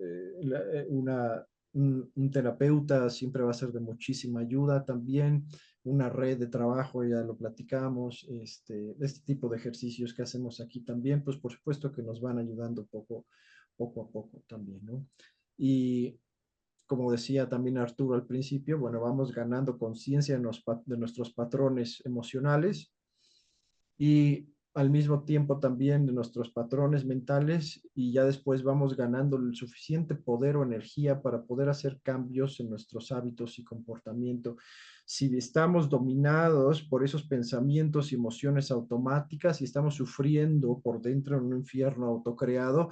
un terapeuta siempre va a ser de muchísima ayuda también, una red de trabajo, ya lo platicamos, este tipo de ejercicios que hacemos aquí también, pues por supuesto que nos van ayudando poco a poco también, ¿no? Y como decía también Arturo al principio, bueno, vamos ganando conciencia de nuestros patrones emocionales y al mismo tiempo también de nuestros patrones mentales y ya después vamos ganando el suficiente poder o energía para poder hacer cambios en nuestros hábitos y comportamiento. Si estamos dominados por esos pensamientos y emociones automáticas y estamos sufriendo por dentro en un infierno autocreado,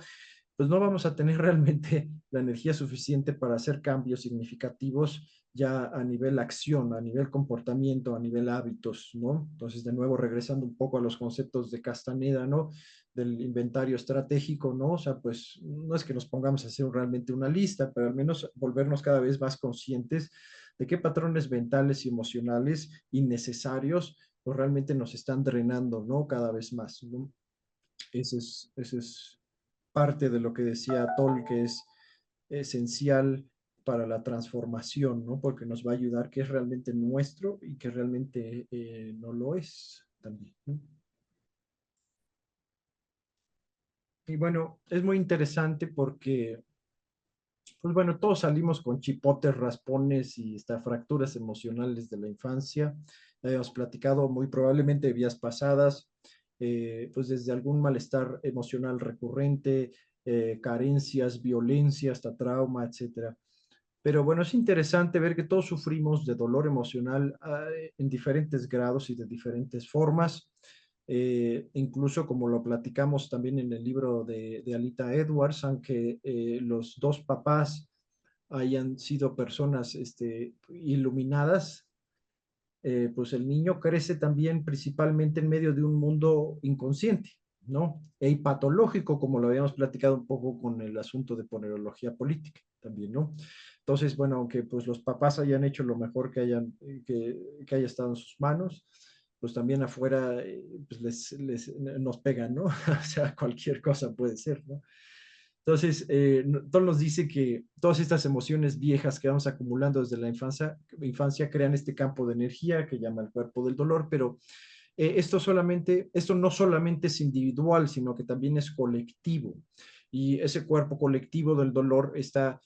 pues no vamos a tener realmente la energía suficiente para hacer cambios significativos ya a nivel acción, a nivel comportamiento, a nivel hábitos, ¿no? Entonces, de nuevo, regresando un poco a los conceptos de Castaneda, ¿no? Del inventario estratégico, ¿no? O sea, pues no es que nos pongamos a hacer realmente una lista, pero al menos volvernos cada vez más conscientes de qué patrones mentales y emocionales innecesarios pues realmente nos están drenando, ¿no? Cada vez más, ¿no? Ese es parte de lo que decía Toll, que es esencial para la transformación, ¿no? Porque nos va a ayudar que es realmente nuestro y que realmente no lo es también, ¿no? Y bueno, es muy interesante porque, pues bueno, todos salimos con chipotes, raspones y hasta fracturas emocionales de la infancia. Hemos platicado muy probablemente de vidas pasadas, pues desde algún malestar emocional recurrente, carencias, violencia, hasta trauma, etcétera. Pero bueno, es interesante ver que todos sufrimos de dolor emocional en diferentes grados y de diferentes formas. Incluso como lo platicamos también en el libro de Alita Edwards, aunque los dos papás hayan sido personas iluminadas, pues el niño crece también principalmente en medio de un mundo inconsciente, ¿no? E patológico, como lo habíamos platicado un poco con el asunto de ponerología política también, ¿no? Entonces, bueno, aunque pues los papás hayan hecho lo mejor que haya estado en sus manos, pues también afuera pues nos pegan, ¿no? O sea, cualquier cosa puede ser, ¿no? Entonces, Tom nos dice que todas estas emociones viejas que vamos acumulando desde la infancia crean este campo de energía que llama el cuerpo del dolor, pero esto no solamente es individual, sino que también es colectivo. Y ese cuerpo colectivo del dolor está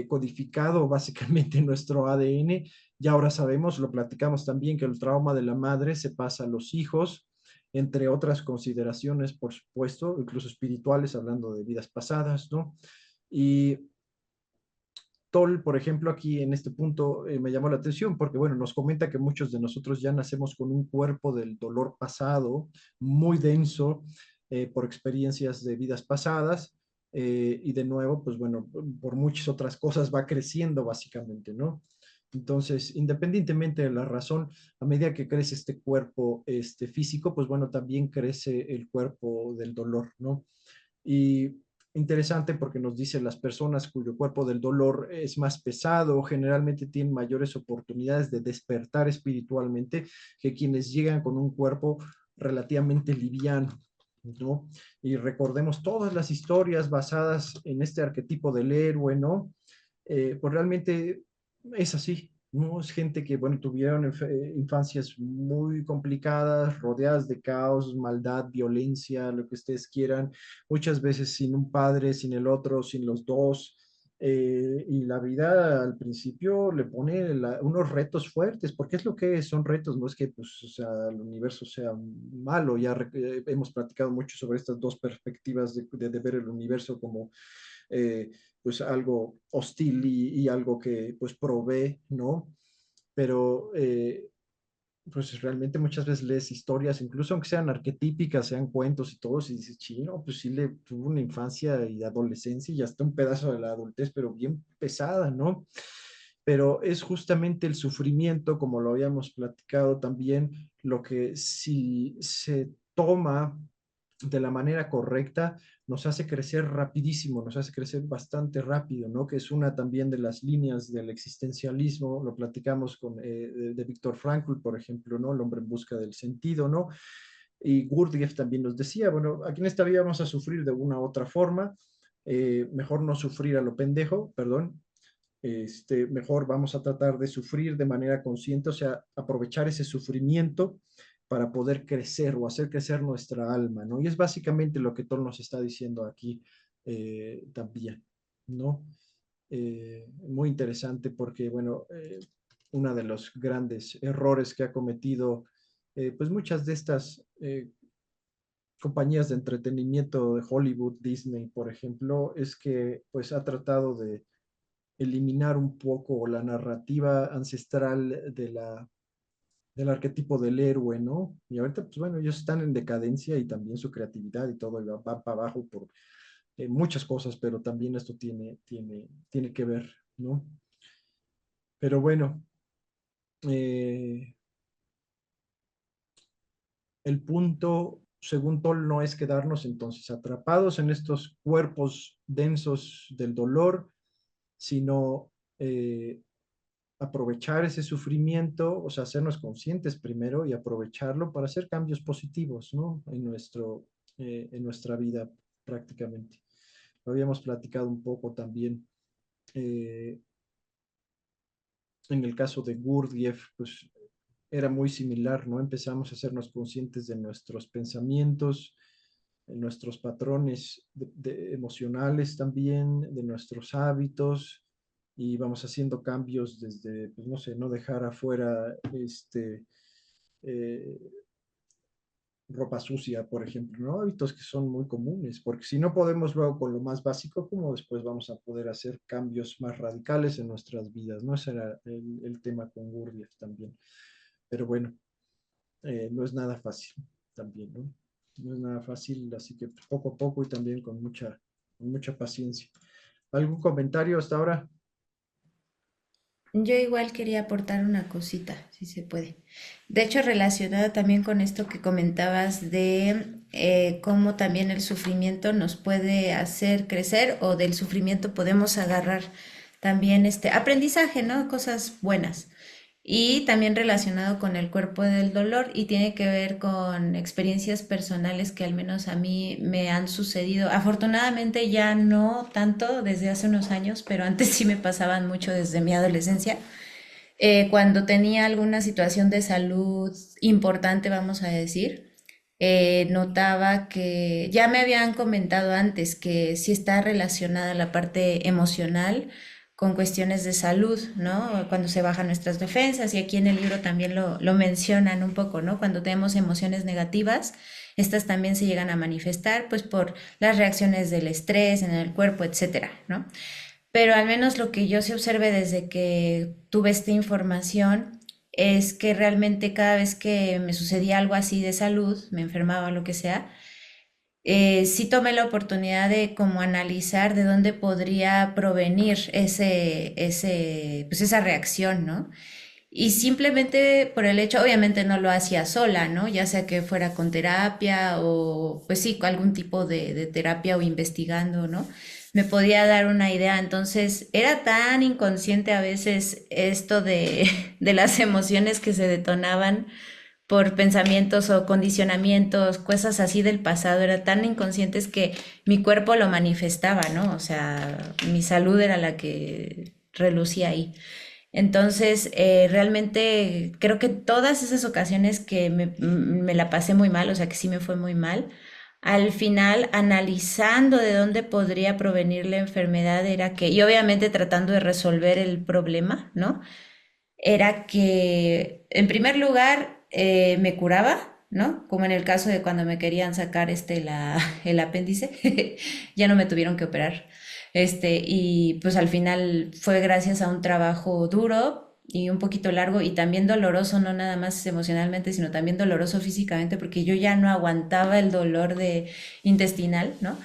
codificado básicamente en nuestro ADN. Ya ahora sabemos, lo platicamos también, que el trauma de la madre se pasa a los hijos, entre otras consideraciones, por supuesto, incluso espirituales, hablando de vidas pasadas, ¿no? Y Toll, por ejemplo, aquí en este punto me llamó la atención porque, bueno, nos comenta que muchos de nosotros ya nacemos con un cuerpo del dolor pasado muy denso por experiencias de vidas pasadas y de nuevo, pues bueno, por muchas otras cosas va creciendo básicamente, ¿no? Entonces, independientemente de la razón, a medida que crece este cuerpo físico, pues bueno, también crece el cuerpo del dolor, ¿no? Y interesante porque nos dice las personas cuyo cuerpo del dolor es más pesado, generalmente tienen mayores oportunidades de despertar espiritualmente que quienes llegan con un cuerpo relativamente liviano, ¿no? Y recordemos todas las historias basadas en este arquetipo del héroe, ¿no? Pues realmente es así, ¿no? Es gente que, bueno, tuvieron infancias muy complicadas, rodeadas de caos, maldad, violencia, lo que ustedes quieran, muchas veces sin un padre, sin el otro, sin los dos. Y la vida al principio le pone unos retos fuertes, porque es lo que es, son retos, no es que pues, o sea, el universo sea malo, ya hemos platicado mucho sobre estas dos perspectivas de ver el universo como pues algo hostil y algo que pues provee, ¿no? Pero pues realmente muchas veces lees historias, incluso aunque sean arquetípicas, sean cuentos y todo, y dices, chino, pues sí le tuvo una infancia y adolescencia y hasta un pedazo de la adultez, pero bien pesada, ¿no? Pero es justamente el sufrimiento, como lo habíamos platicado también, lo que si se toma de la manera correcta, nos hace crecer rapidísimo, nos hace crecer bastante rápido, ¿no? Que es una también de las líneas del existencialismo, lo platicamos con, de Viktor Frankl, por ejemplo, ¿no? El hombre en busca del sentido, ¿no? Y Gurdjieff también nos decía, bueno, aquí en esta vida vamos a sufrir de una u otra forma, mejor no sufrir a lo pendejo, perdón, mejor vamos a tratar de sufrir de manera consciente, o sea, aprovechar ese sufrimiento para poder crecer o hacer crecer nuestra alma, ¿no? Y es básicamente lo que Tol nos está diciendo aquí también, ¿no? Muy interesante porque, bueno, uno de los grandes errores que ha cometido, pues muchas de estas compañías de entretenimiento de Hollywood, Disney, por ejemplo, es que pues ha tratado de eliminar un poco la narrativa ancestral del arquetipo del héroe, ¿no? Y ahorita, pues bueno, ellos están en decadencia y también su creatividad y todo va para abajo por muchas cosas, pero también esto tiene que ver, ¿no? Pero bueno, eh, el punto, según Toll, no es quedarnos entonces atrapados en estos cuerpos densos del dolor, sino aprovechar ese sufrimiento, o sea, hacernos conscientes primero y aprovecharlo para hacer cambios positivos, ¿no? En nuestra vida prácticamente. Lo habíamos platicado un poco también. eh, en el caso de Gurdjieff, pues era muy similar, ¿no? Empezamos a hacernos conscientes de nuestros pensamientos, de nuestros patrones emocionales también, de nuestros hábitos, y vamos haciendo cambios desde, pues no sé, no dejar afuera eh, ropa sucia, por ejemplo, ¿no? Hábitos que son muy comunes, porque si no podemos luego con lo más básico, ¿cómo después vamos a poder hacer cambios más radicales en nuestras vidas? ¿No? Ese era el tema con Gurdjieff también. Pero bueno, no es nada fácil también, ¿no? No es nada fácil, así que poco a poco y también con mucha paciencia. ¿Algún comentario hasta ahora? Yo igual quería aportar una cosita, si se puede. De hecho, relacionada también con esto que comentabas de cómo también el sufrimiento nos puede hacer crecer o del sufrimiento podemos agarrar también este aprendizaje, ¿no? Cosas buenas. Y también relacionado con el cuerpo del dolor y tiene que ver con experiencias personales que al menos a mí me han sucedido. Afortunadamente ya no tanto desde hace unos años, pero antes sí me pasaban mucho desde mi adolescencia. Cuando tenía alguna situación de salud importante, vamos a decir, notaba que ya me habían comentado antes que sí está relacionada la parte emocional con cuestiones de salud, ¿no? Cuando se bajan nuestras defensas, y aquí en el libro también lo mencionan un poco, ¿no? Cuando tenemos emociones negativas, estas también se llegan a manifestar, pues por las reacciones del estrés en el cuerpo, etcétera, ¿no? Pero al menos lo que yo se observe desde que tuve esta información es que realmente cada vez que me sucedía algo así de salud, me enfermaba o lo que sea, sí tomé la oportunidad de como analizar de dónde podría provenir pues esa reacción, ¿no? Y simplemente por el hecho, obviamente no lo hacía sola, ¿no? Ya sea que fuera con terapia o, pues sí, con algún tipo de terapia o investigando, ¿no? Me podía dar una idea. Entonces, era tan inconsciente a veces esto de las emociones que se detonaban por pensamientos o condicionamientos, cosas así del pasado, eran tan inconscientes que mi cuerpo lo manifestaba, ¿no? O sea, mi salud era la que relucía ahí. Entonces, realmente creo que todas esas ocasiones que me la pasé muy mal, o sea, que sí me fue muy mal, al final, analizando de dónde podría provenir la enfermedad, era que, y obviamente tratando de resolver el problema, ¿no? Era que, en primer lugar, me curaba, ¿no? Como en el caso de cuando me querían sacar el apéndice, ya no me tuvieron que operar. Y pues al final fue gracias a un trabajo duro y un poquito largo y también doloroso, no nada más emocionalmente, sino también doloroso físicamente, porque yo ya no aguantaba el dolor de intestinal, ¿no?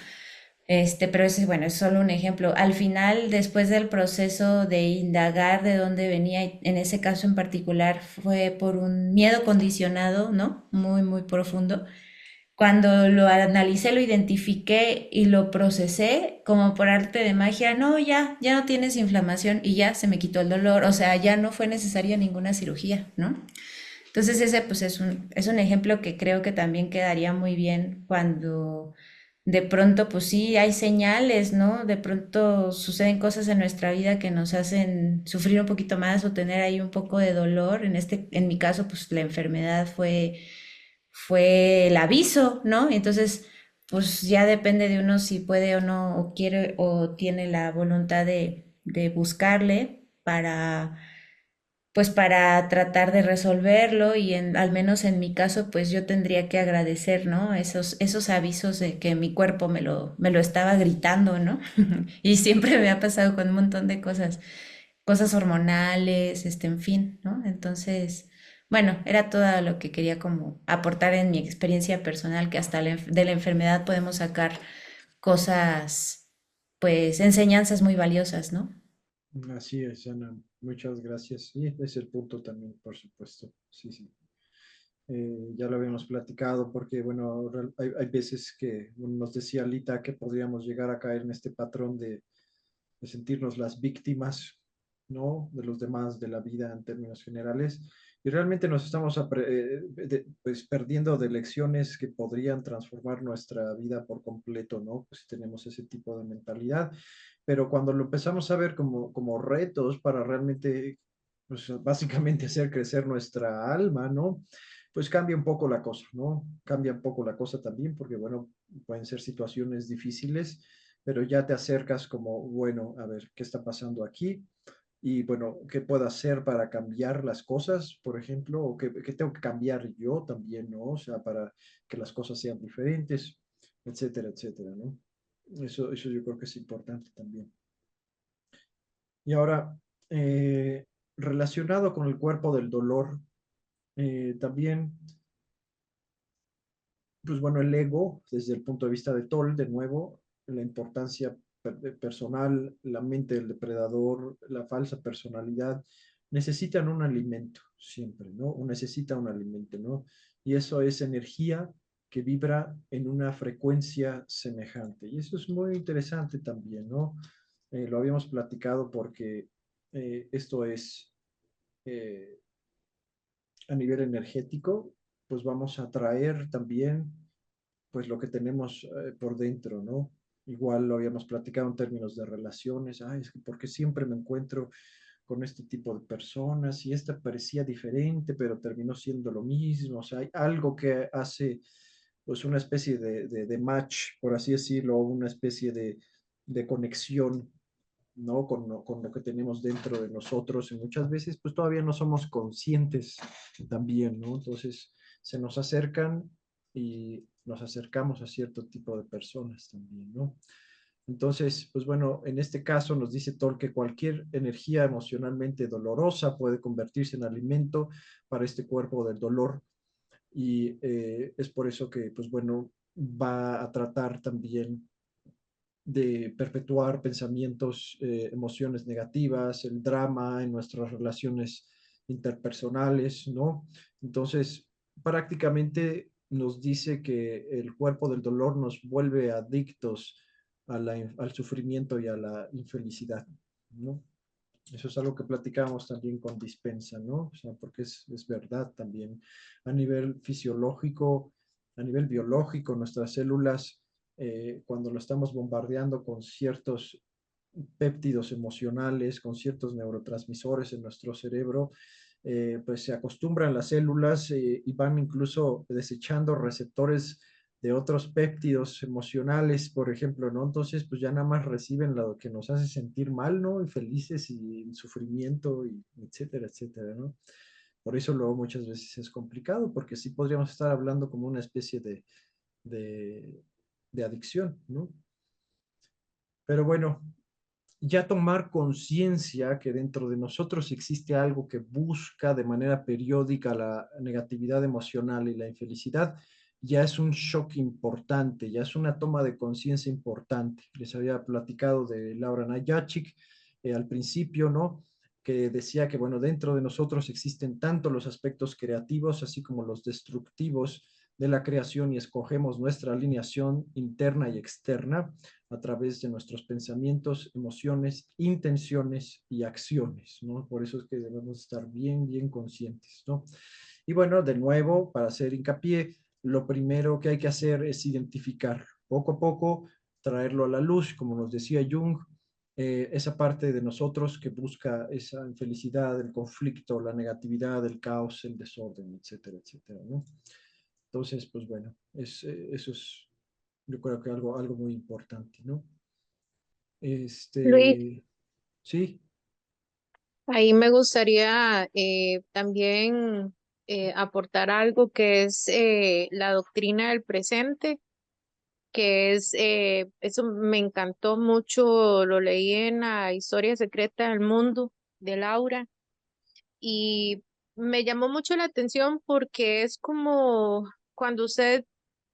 Pero ese, bueno, es solo un ejemplo. Al final, después del proceso de indagar de dónde venía, y en ese caso en particular fue por un miedo condicionado, ¿no? Muy, muy profundo. Cuando lo analicé, lo identifiqué y lo procesé, como por arte de magia, no, ya no tienes inflamación y ya se me quitó el dolor, o sea, ya no fue necesaria ninguna cirugía, ¿no? Entonces ese pues es un ejemplo que creo que también quedaría muy bien cuando de pronto pues sí hay señales, ¿no? De pronto suceden cosas en nuestra vida que nos hacen sufrir un poquito más o tener ahí un poco de dolor. En mi caso pues la enfermedad fue el aviso, ¿no? Entonces pues ya depende de uno si puede o no, o quiere o tiene la voluntad de buscarle pues para tratar de resolverlo y al menos en mi caso, pues yo tendría que agradecer, ¿no? Esos avisos de que mi cuerpo me lo estaba gritando, ¿no? Y siempre me ha pasado con un montón de cosas hormonales, en fin, ¿no? Entonces, bueno, era todo lo que quería como aportar en mi experiencia personal, que hasta de la enfermedad podemos sacar cosas, pues, enseñanzas muy valiosas, ¿no? Así es, Ana. Muchas gracias. Sí, ese es el punto también, por supuesto. Sí, sí. Ya lo habíamos platicado porque, bueno, hay veces que bueno, nos decía Lita que podríamos llegar a caer en este patrón de sentirnos las víctimas, ¿no? De los demás, de la vida en términos generales. Y realmente nos estamos pues, perdiendo de lecciones que podrían transformar nuestra vida por completo, ¿no? Pues si tenemos ese tipo de mentalidad. Pero cuando lo empezamos a ver como retos para realmente, pues básicamente hacer crecer nuestra alma, ¿no? Pues cambia un poco la cosa, ¿no? Cambia un poco la cosa también porque, bueno, pueden ser situaciones difíciles, pero ya te acercas como, bueno, a ver, ¿qué está pasando aquí? Y bueno, ¿qué puedo hacer para cambiar las cosas, por ejemplo? ¿O qué tengo que cambiar yo también, ¿no? O sea, para que las cosas sean diferentes, etcétera, etcétera, ¿no? Eso yo creo que es importante también. Y ahora, eh, relacionado con el cuerpo del dolor, también, pues bueno, el ego, desde el punto de vista de Toll, de nuevo, la importancia personal, la mente del depredador, la falsa personalidad, necesitan un alimento siempre, ¿no? O necesita un alimento, ¿no? Y eso es energía que vibra en una frecuencia semejante. Y eso es muy interesante también, ¿no? Lo habíamos platicado porque esto es eh, a nivel energético, pues vamos a traer también pues lo que tenemos por dentro, ¿no? Igual lo habíamos platicado en términos de relaciones, ay, es que porque siempre me encuentro con este tipo de personas y esta parecía diferente, pero terminó siendo lo mismo, o sea, hay algo que hace pues una especie de match, por así decirlo, una especie de conexión, ¿no? Con lo que tenemos dentro de nosotros y muchas veces pues todavía no somos conscientes también, ¿no? Entonces se nos acercan y nos acercamos a cierto tipo de personas también, ¿no? Entonces, pues bueno, en este caso nos dice Toll que cualquier energía emocionalmente dolorosa puede convertirse en alimento para este cuerpo del dolor y es por eso que, pues bueno, va a tratar también de perpetuar pensamientos, emociones negativas, el drama en nuestras relaciones interpersonales, ¿no? Entonces, prácticamente nos dice que el cuerpo del dolor nos vuelve adictos al sufrimiento y a la infelicidad, ¿no? Eso es algo que platicábamos también con Dispensa, ¿no? O sea, porque es verdad también a nivel fisiológico, a nivel biológico, nuestras células, cuando lo estamos bombardeando con ciertos péptidos emocionales, con ciertos neurotransmisores en nuestro cerebro, pues se acostumbran las células y van incluso desechando receptores de otros péptidos emocionales, por ejemplo, ¿no? Entonces, pues ya nada más reciben lo que nos hace sentir mal, ¿no? Y felices y sufrimiento, y etcétera, etcétera, ¿no? Por eso luego muchas veces es complicado, porque sí podríamos estar hablando como una especie de, de adicción, ¿no? Pero bueno, ya tomar conciencia que dentro de nosotros existe algo que busca de manera periódica la negatividad emocional y la infelicidad, ya es un shock importante, ya es una toma de conciencia importante. Les había platicado de Laura Najacik al principio, ¿no? Que decía que, bueno, dentro de nosotros existen tanto los aspectos creativos, así como los destructivos de la creación, y escogemos nuestra alineación interna y externa a través de nuestros pensamientos, emociones, intenciones y acciones, ¿no? Por eso es que debemos estar bien, bien conscientes, ¿no? Y bueno, de nuevo, para hacer hincapié, lo primero que hay que hacer es identificar poco a poco, traerlo a la luz, como nos decía Jung, esa parte de nosotros que busca esa infelicidad, el conflicto, la negatividad, el caos, el desorden, etcétera, etcétera, ¿no? Entonces, pues bueno, eso es, yo creo que algo muy importante, ¿no? Luis, Este, sí, ahí me gustaría también aportar algo que es la doctrina del presente, que es, eso me encantó mucho, lo leí en la Historia Secreta del Mundo de Laura y me llamó mucho la atención porque es como cuando usted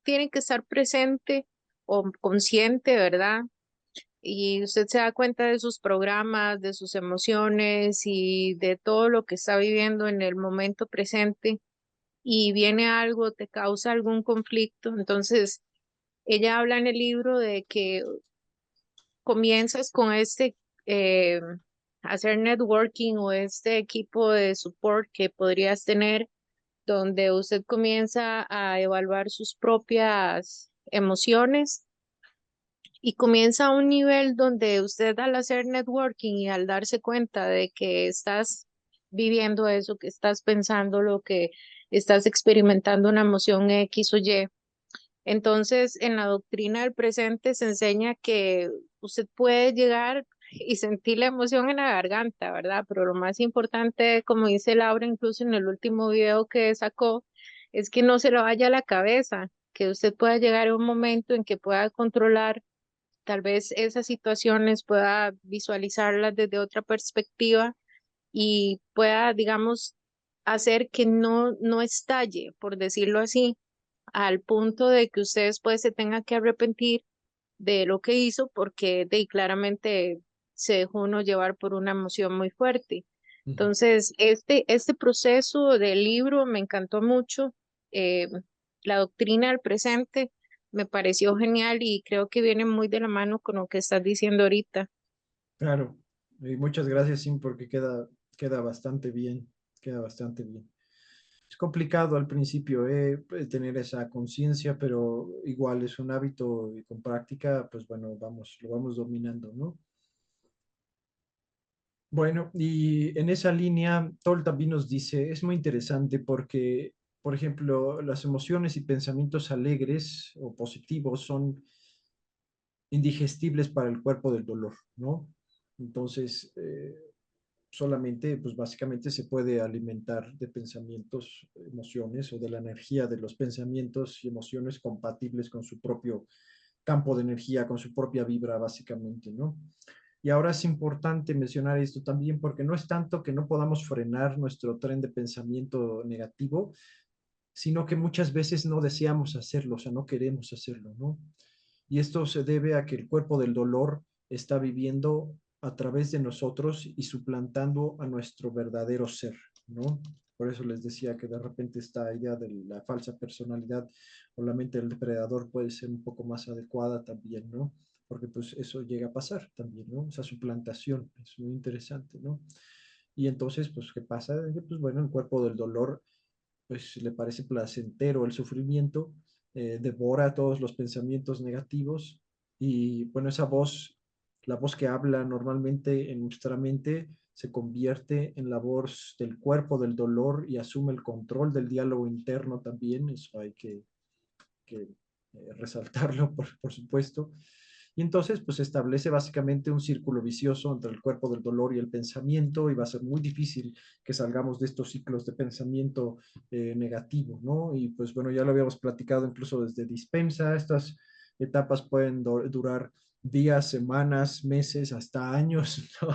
tiene que estar presente o consciente, ¿verdad? Y usted se da cuenta de sus programas, de sus emociones y de todo lo que está viviendo en el momento presente y viene algo, te causa algún conflicto. Entonces, ella habla en el libro de que comienzas con eh, hacer networking o este equipo de support que podrías tener, donde usted comienza a evaluar sus propias emociones y comienza a un nivel donde usted al hacer networking y al darse cuenta de que estás viviendo eso, que estás pensando lo que estás experimentando una emoción X o Y. Entonces, en la doctrina del presente se enseña que usted puede llegar y sentir la emoción en la garganta, ¿verdad? Pero lo más importante, como dice Laura, incluso en el último video que sacó, es que no se le vaya a la cabeza, que usted pueda llegar a un momento en que pueda controlar tal vez esas situaciones, pueda visualizarlas desde otra perspectiva y pueda, digamos, hacer que no estalle, por decirlo así, al punto de que usted después se tenga que arrepentir de lo que hizo porque claramente se dejó uno llevar por una emoción muy fuerte. ujú, Entonces, este proceso del libro me encantó mucho. eh, la doctrina del presente me pareció genial y creo que viene muy de la mano con lo que estás diciendo ahorita. claro. Y muchas gracias, Sim, porque queda bastante bien, queda bastante bien. Es complicado al principio, pues, tener esa conciencia, pero igual es un hábito y con práctica, pues bueno, lo vamos dominando, ¿no? Bueno, y en esa línea, Toll también nos dice, es muy interesante porque, por ejemplo, las emociones y pensamientos alegres o positivos son indigestibles para el cuerpo del dolor, ¿no? Entonces, solamente, pues básicamente se puede alimentar de pensamientos, emociones o de la energía de los pensamientos y emociones compatibles con su propio campo de energía, con su propia vibra, básicamente, ¿no? Y ahora es importante mencionar esto también porque no es tanto que no podamos frenar nuestro tren de pensamiento negativo, sino que muchas veces no deseamos hacerlo, o sea, no queremos hacerlo, ¿no? Y esto se debe a que el cuerpo del dolor está viviendo a través de nosotros y suplantando a nuestro verdadero ser, ¿no? Por eso les decía que de repente esta idea de la falsa personalidad o la mente del depredador puede ser un poco más adecuada también, ¿no? Porque pues eso llega a pasar también, ¿no? Esa suplantación es muy interesante, ¿no? Y entonces, pues, ¿qué pasa? Pues bueno, el cuerpo del dolor pues le parece placentero el sufrimiento, devora todos los pensamientos negativos y bueno, esa voz, la voz que habla normalmente en nuestra mente, se convierte en la voz del cuerpo del dolor y asume el control del diálogo interno también, eso hay que resaltarlo, por supuesto. Y entonces, pues se establece básicamente un círculo vicioso entre el cuerpo del dolor y el pensamiento, y va a ser muy difícil que salgamos de estos ciclos de pensamiento negativo, ¿no? Y pues bueno, ya lo habíamos platicado incluso desde dispensa, estas etapas pueden durar días, semanas, meses, hasta años, ¿no?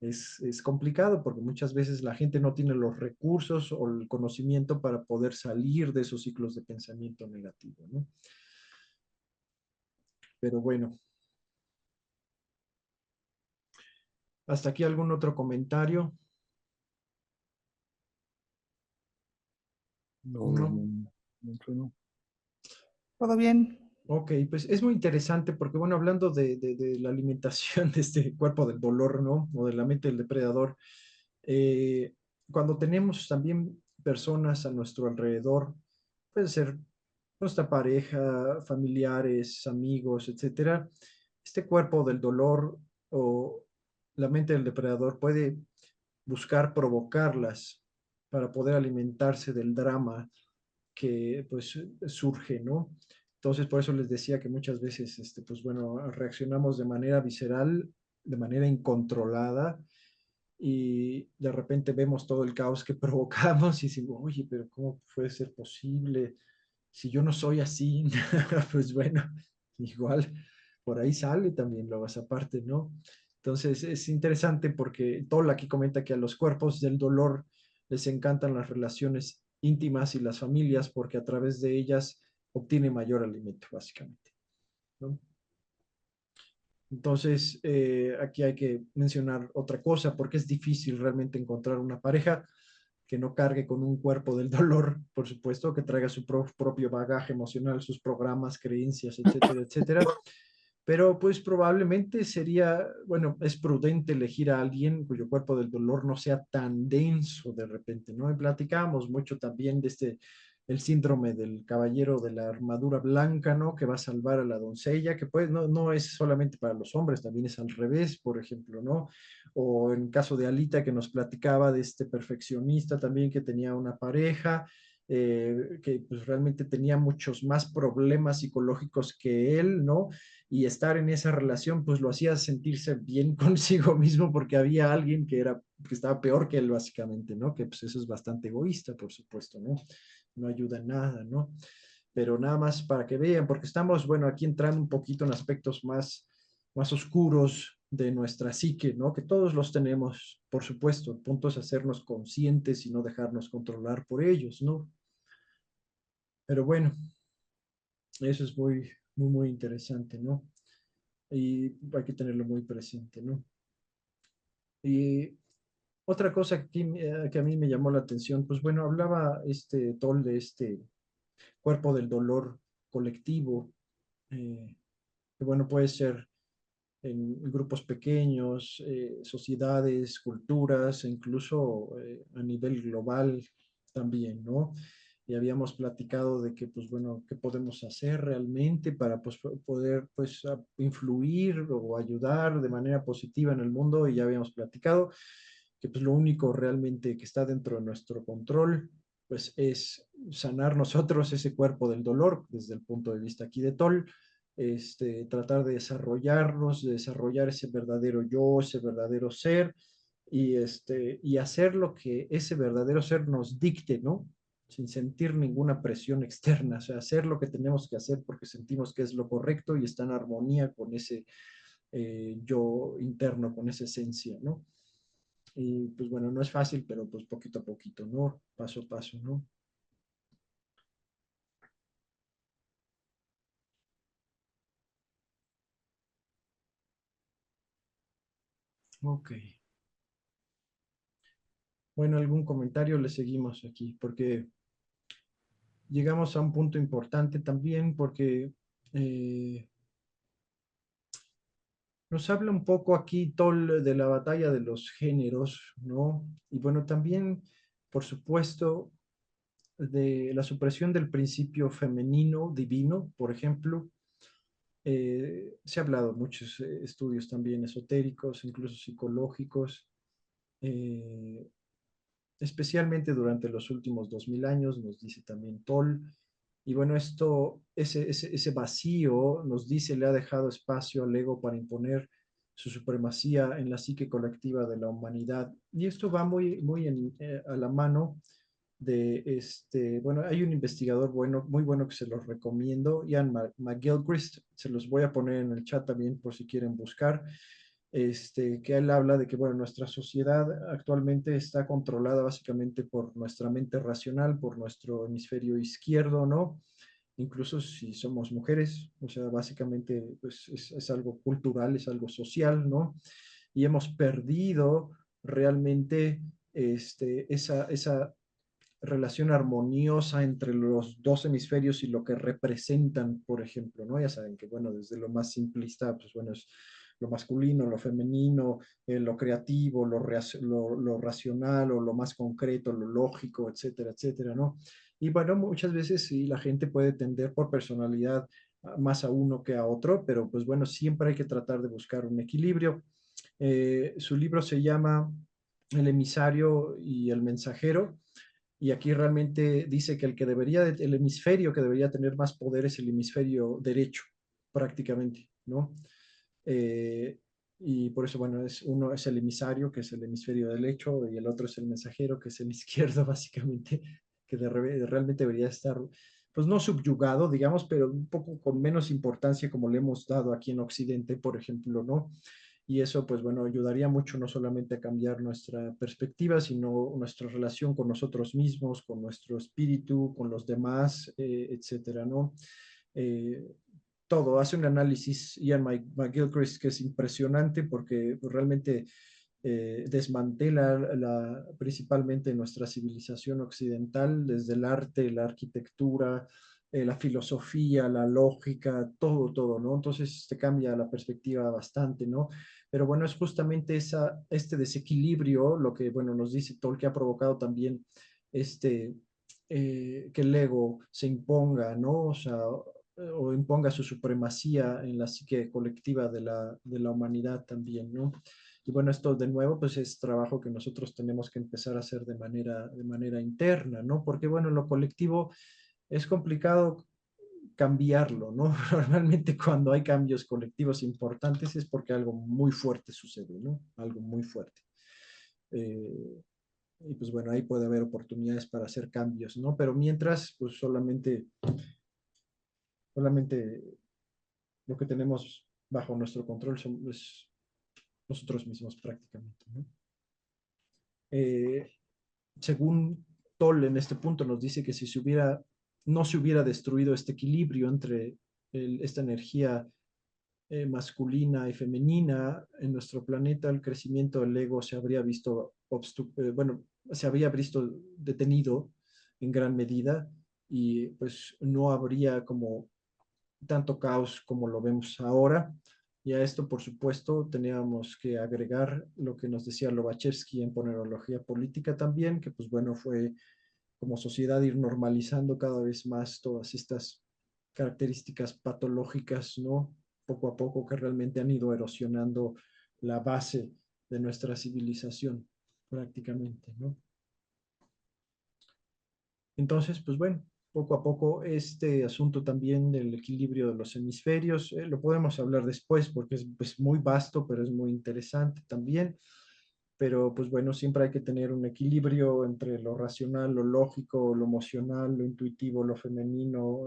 Es complicado porque muchas veces la gente no tiene los recursos o el conocimiento para poder salir de esos ciclos de pensamiento negativo, ¿no? Pero bueno, hasta aquí algún otro comentario, No, ¿no? no. ¿Todo bien? Ok, pues es muy interesante porque, bueno, hablando de la alimentación de este cuerpo del dolor, ¿no? O de la mente del depredador, eh, cuando tenemos también personas a nuestro alrededor, puede ser nuestra pareja, familiares, amigos, etcétera, este cuerpo del dolor o la mente del depredador puede buscar provocarlas para poder alimentarse del drama que pues surge, ¿no? Entonces, por eso les decía que muchas veces, pues bueno, reaccionamos de manera visceral, de manera incontrolada, y de repente vemos todo el caos que provocamos y decimos, oye, pero ¿cómo puede ser posible? Si yo no soy así, pues bueno, igual por ahí sale también luego esa parte, ¿no? Entonces es interesante porque Toll aquí comenta que a los cuerpos del dolor les encantan las relaciones íntimas y las familias porque a través de ellas obtiene mayor alimento, básicamente, ¿no? Entonces, aquí hay que mencionar otra cosa, porque es difícil realmente encontrar una pareja que no cargue con un cuerpo del dolor, por supuesto, que traiga su propio bagaje emocional, sus programas, creencias, etcétera, etcétera. Pero pues probablemente sería, bueno, es prudente elegir a alguien cuyo cuerpo del dolor no sea tan denso de repente, ¿no? Y platicábamos mucho también de el síndrome del caballero de la armadura blanca, ¿no? Que va a salvar a la doncella, que pues no es solamente para los hombres, también es al revés, por ejemplo, ¿no? O en caso de Alita que nos platicaba de este perfeccionista también que tenía una pareja, que pues realmente tenía muchos más problemas psicológicos que él, ¿no? Y estar en esa relación pues lo hacía sentirse bien consigo mismo porque había alguien que estaba peor que él básicamente, ¿no? Que pues eso es bastante egoísta, por supuesto, ¿no? No ayuda en nada, ¿no? Pero nada más para que vean, porque estamos, bueno, aquí entrando un poquito en aspectos más oscuros de nuestra psique, ¿no? Que todos los tenemos, por supuesto. El punto es hacernos conscientes y no dejarnos controlar por ellos, ¿no? Pero bueno, eso es muy interesante, ¿no? Y hay que tenerlo muy presente, ¿no? Y otra cosa que a mí me llamó la atención, pues bueno, hablaba este Toll de este cuerpo del dolor colectivo, que bueno, puede ser en grupos pequeños, sociedades, culturas, e incluso a nivel global también, ¿no? Y habíamos platicado de que, pues bueno, qué podemos hacer realmente para pues, poder pues influir o ayudar de manera positiva en el mundo y ya habíamos platicado que pues lo único realmente que está dentro de nuestro control pues es sanar nosotros ese cuerpo del dolor desde el punto de vista aquí de Toll, tratar de desarrollarnos, de desarrollar ese verdadero yo, ese verdadero ser, y hacer lo que ese verdadero ser nos dicte, ¿no? Sin sentir ninguna presión externa, o sea, hacer lo que tenemos que hacer porque sentimos que es lo correcto y está en armonía con ese yo interno, con esa esencia, ¿no? Y pues bueno, no es fácil, pero pues poquito a poquito, ¿no? Paso a paso, ¿no? Ok. Bueno, algún comentario le seguimos aquí, porque llegamos a un punto importante también, porque eh, nos habla un poco aquí Toll de la batalla de los géneros, ¿no? Y bueno, también, por supuesto, de la supresión del principio femenino divino, por ejemplo. Se ha hablado muchos estudios también esotéricos, incluso psicológicos, eh, especialmente durante los últimos 2000 años, nos dice también Toll. Y bueno, ese vacío, nos dice, le ha dejado espacio al ego para imponer su supremacía en la psique colectiva de la humanidad. Y esto va muy a la mano de bueno, hay un investigador bueno, muy bueno que se los recomiendo, Ian McGilchrist, se los voy a poner en el chat también por si quieren buscar, que él habla de que, bueno, nuestra sociedad actualmente está controlada básicamente por nuestra mente racional, por nuestro hemisferio izquierdo, ¿no? Incluso si somos mujeres, o sea, básicamente pues es algo cultural, es algo social, ¿no? Y hemos perdido realmente esa relación armoniosa entre los dos hemisferios y lo que representan, por ejemplo, ¿no? Ya saben que, bueno, desde lo más simplista, pues bueno, es lo masculino, lo femenino, lo creativo, lo racional o lo más concreto, lo lógico, etcétera, etcétera, ¿no? Y bueno, muchas veces sí, la gente puede tender por personalidad más a uno que a otro, pero pues bueno, siempre hay que tratar de buscar un equilibrio. Su libro se llama El emisario y el mensajero, y aquí realmente dice que el hemisferio que debería tener más poder es el hemisferio derecho, prácticamente, ¿no? Eh, y por eso, bueno, uno es el emisario, que es el hemisferio derecho, y el otro es el mensajero, que es el izquierdo, básicamente, que realmente debería estar, pues no subyugado, digamos, pero un poco con menos importancia como le hemos dado aquí en Occidente, por ejemplo, ¿no? Y eso, pues bueno, ayudaría mucho no solamente a cambiar nuestra perspectiva, sino nuestra relación con nosotros mismos, con nuestro espíritu, con los demás, etcétera, ¿no? Eh, Todo, hace un análisis Ian McGilchrist que es impresionante porque realmente desmantela principalmente nuestra civilización occidental, desde el arte, la arquitectura, la filosofía, la lógica, todo, ¿no? Entonces te cambia la perspectiva bastante, ¿no? Pero bueno, es justamente este desequilibrio lo que, bueno, nos dice Tolkien, que ha provocado también este, que el ego se imponga, ¿no? O sea, o imponga su supremacía en la psique colectiva de la humanidad también, ¿no? Y bueno, esto de nuevo, pues es trabajo que nosotros tenemos que empezar a hacer de manera interna, ¿no? Porque bueno, lo colectivo es complicado cambiarlo, ¿no? Normalmente cuando hay cambios colectivos importantes es porque algo muy fuerte sucede, ¿no? Algo muy fuerte. Eh, y pues bueno, ahí puede haber oportunidades para hacer cambios, ¿no? Pero mientras, pues solamente lo que tenemos bajo nuestro control son pues, nosotros mismos prácticamente, ¿no? Eh, Según Toll en este punto nos dice que si no se hubiera destruido este equilibrio entre esta energía masculina y femenina en nuestro planeta, el crecimiento del ego se habría visto, bueno, se habría visto detenido en gran medida y pues no habría como tanto caos como lo vemos ahora. Y a esto, por supuesto, teníamos que agregar lo que nos decía Lobachevsky en Ponerología Política también, que pues bueno, fue como sociedad ir normalizando cada vez más todas estas características patológicas, ¿no? Poco a poco que realmente han ido erosionando la base de nuestra civilización prácticamente, ¿no? Entonces, pues bueno, poco a poco este asunto también del equilibrio de los hemisferios, lo podemos hablar después porque es pues, muy vasto, pero es muy interesante también. Pero pues bueno, siempre hay que tener un equilibrio entre lo racional, lo lógico, lo emocional, lo intuitivo, lo femenino,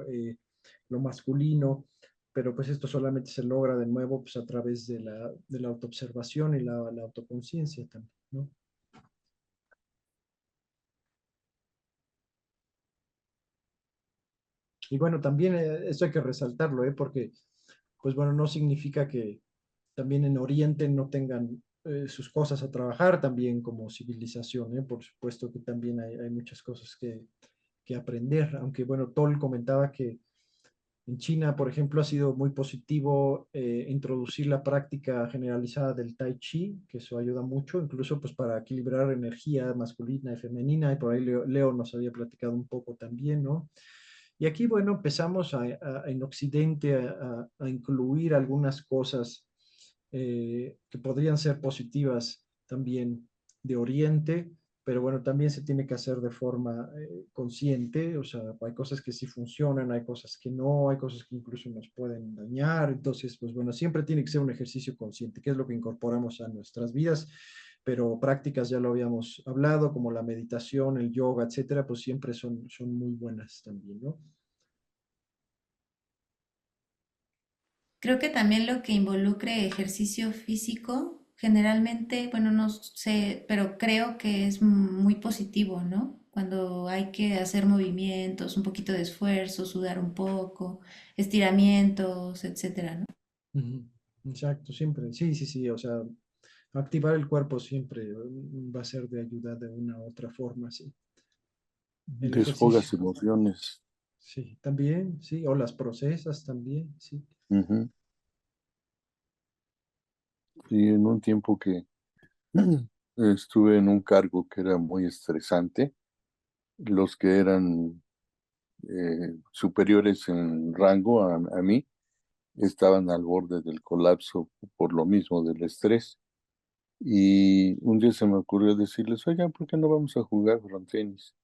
lo masculino. Pero pues esto solamente se logra de nuevo pues a través de la autoobservación y la autoconciencia también, ¿no? Y bueno, también esto hay que resaltarlo, ¿eh? Porque, pues bueno, no significa que también en Oriente no tengan sus cosas a trabajar también como civilización, ¿eh? Por supuesto que también hay muchas cosas que aprender, aunque bueno, Toll comentaba que en China, por ejemplo, ha sido muy positivo introducir la práctica generalizada del Tai Chi, que eso ayuda mucho, incluso pues para equilibrar energía masculina y femenina, y por ahí Leo nos había platicado un poco también, ¿no? Y aquí, bueno, empezamos en Occidente a incluir algunas cosas que podrían ser positivas también de Oriente, pero bueno, también se tiene que hacer de forma consciente, o sea, hay cosas que sí funcionan, hay cosas que no, hay cosas que incluso nos pueden dañar, entonces, pues bueno, siempre tiene que ser un ejercicio consciente, que es lo que incorporamos a nuestras vidas, pero prácticas, ya lo habíamos hablado, como la meditación, el yoga, etcétera, pues siempre son muy buenas también, ¿no? Creo que también lo que involucre ejercicio físico, generalmente, bueno, no sé, pero creo que es muy positivo, ¿no? Cuando hay que hacer movimientos, un poquito de esfuerzo, sudar un poco, estiramientos, etcétera, ¿no? Ujú. Exacto, siempre, sí, sí, sí, o sea, activar el cuerpo siempre va a ser de ayuda de una u otra forma, sí. El ejercicio, Desfogas emociones. sí, también, sí, o las procesas también, sí. Ujú. Y en un tiempo que estuve en un cargo que era muy estresante, los que eran superiores en rango a mí estaban al borde del colapso por lo mismo del estrés. Y un día se me ocurrió decirles, oigan, ¿por qué no vamos a jugar frontenis?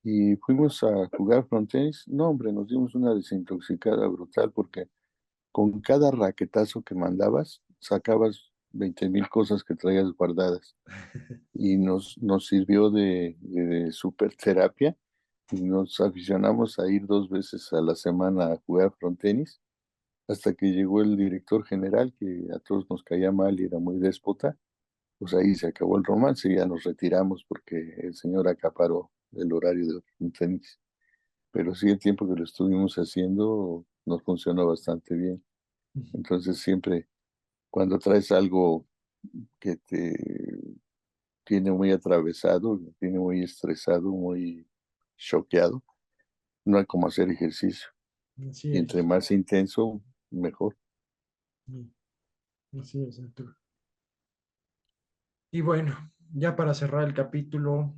Y fuimos a jugar frontenis. No, hombre, nos dimos una desintoxicada brutal porque con cada raquetazo que mandabas, sacabas 20,000 cosas que traías guardadas. Y nos sirvió de super terapia. Y nos aficionamos a ir 2 veces a la semana a jugar frontenis, hasta que llegó el director general, que a todos nos caía mal y era muy déspota. Pues ahí se acabó el romance y ya nos retiramos porque el señor acaparó el horario de frontenis. Pero sí, el tiempo que lo estuvimos haciendo nos funcionó bastante bien. Ujú. Entonces siempre, cuando traes algo que te tiene muy atravesado, te tiene muy estresado, muy choqueado, no hay como hacer ejercicio. Así Y entre es, más intenso, mejor. sí, así es, Arturo. Y bueno, ya para cerrar el capítulo,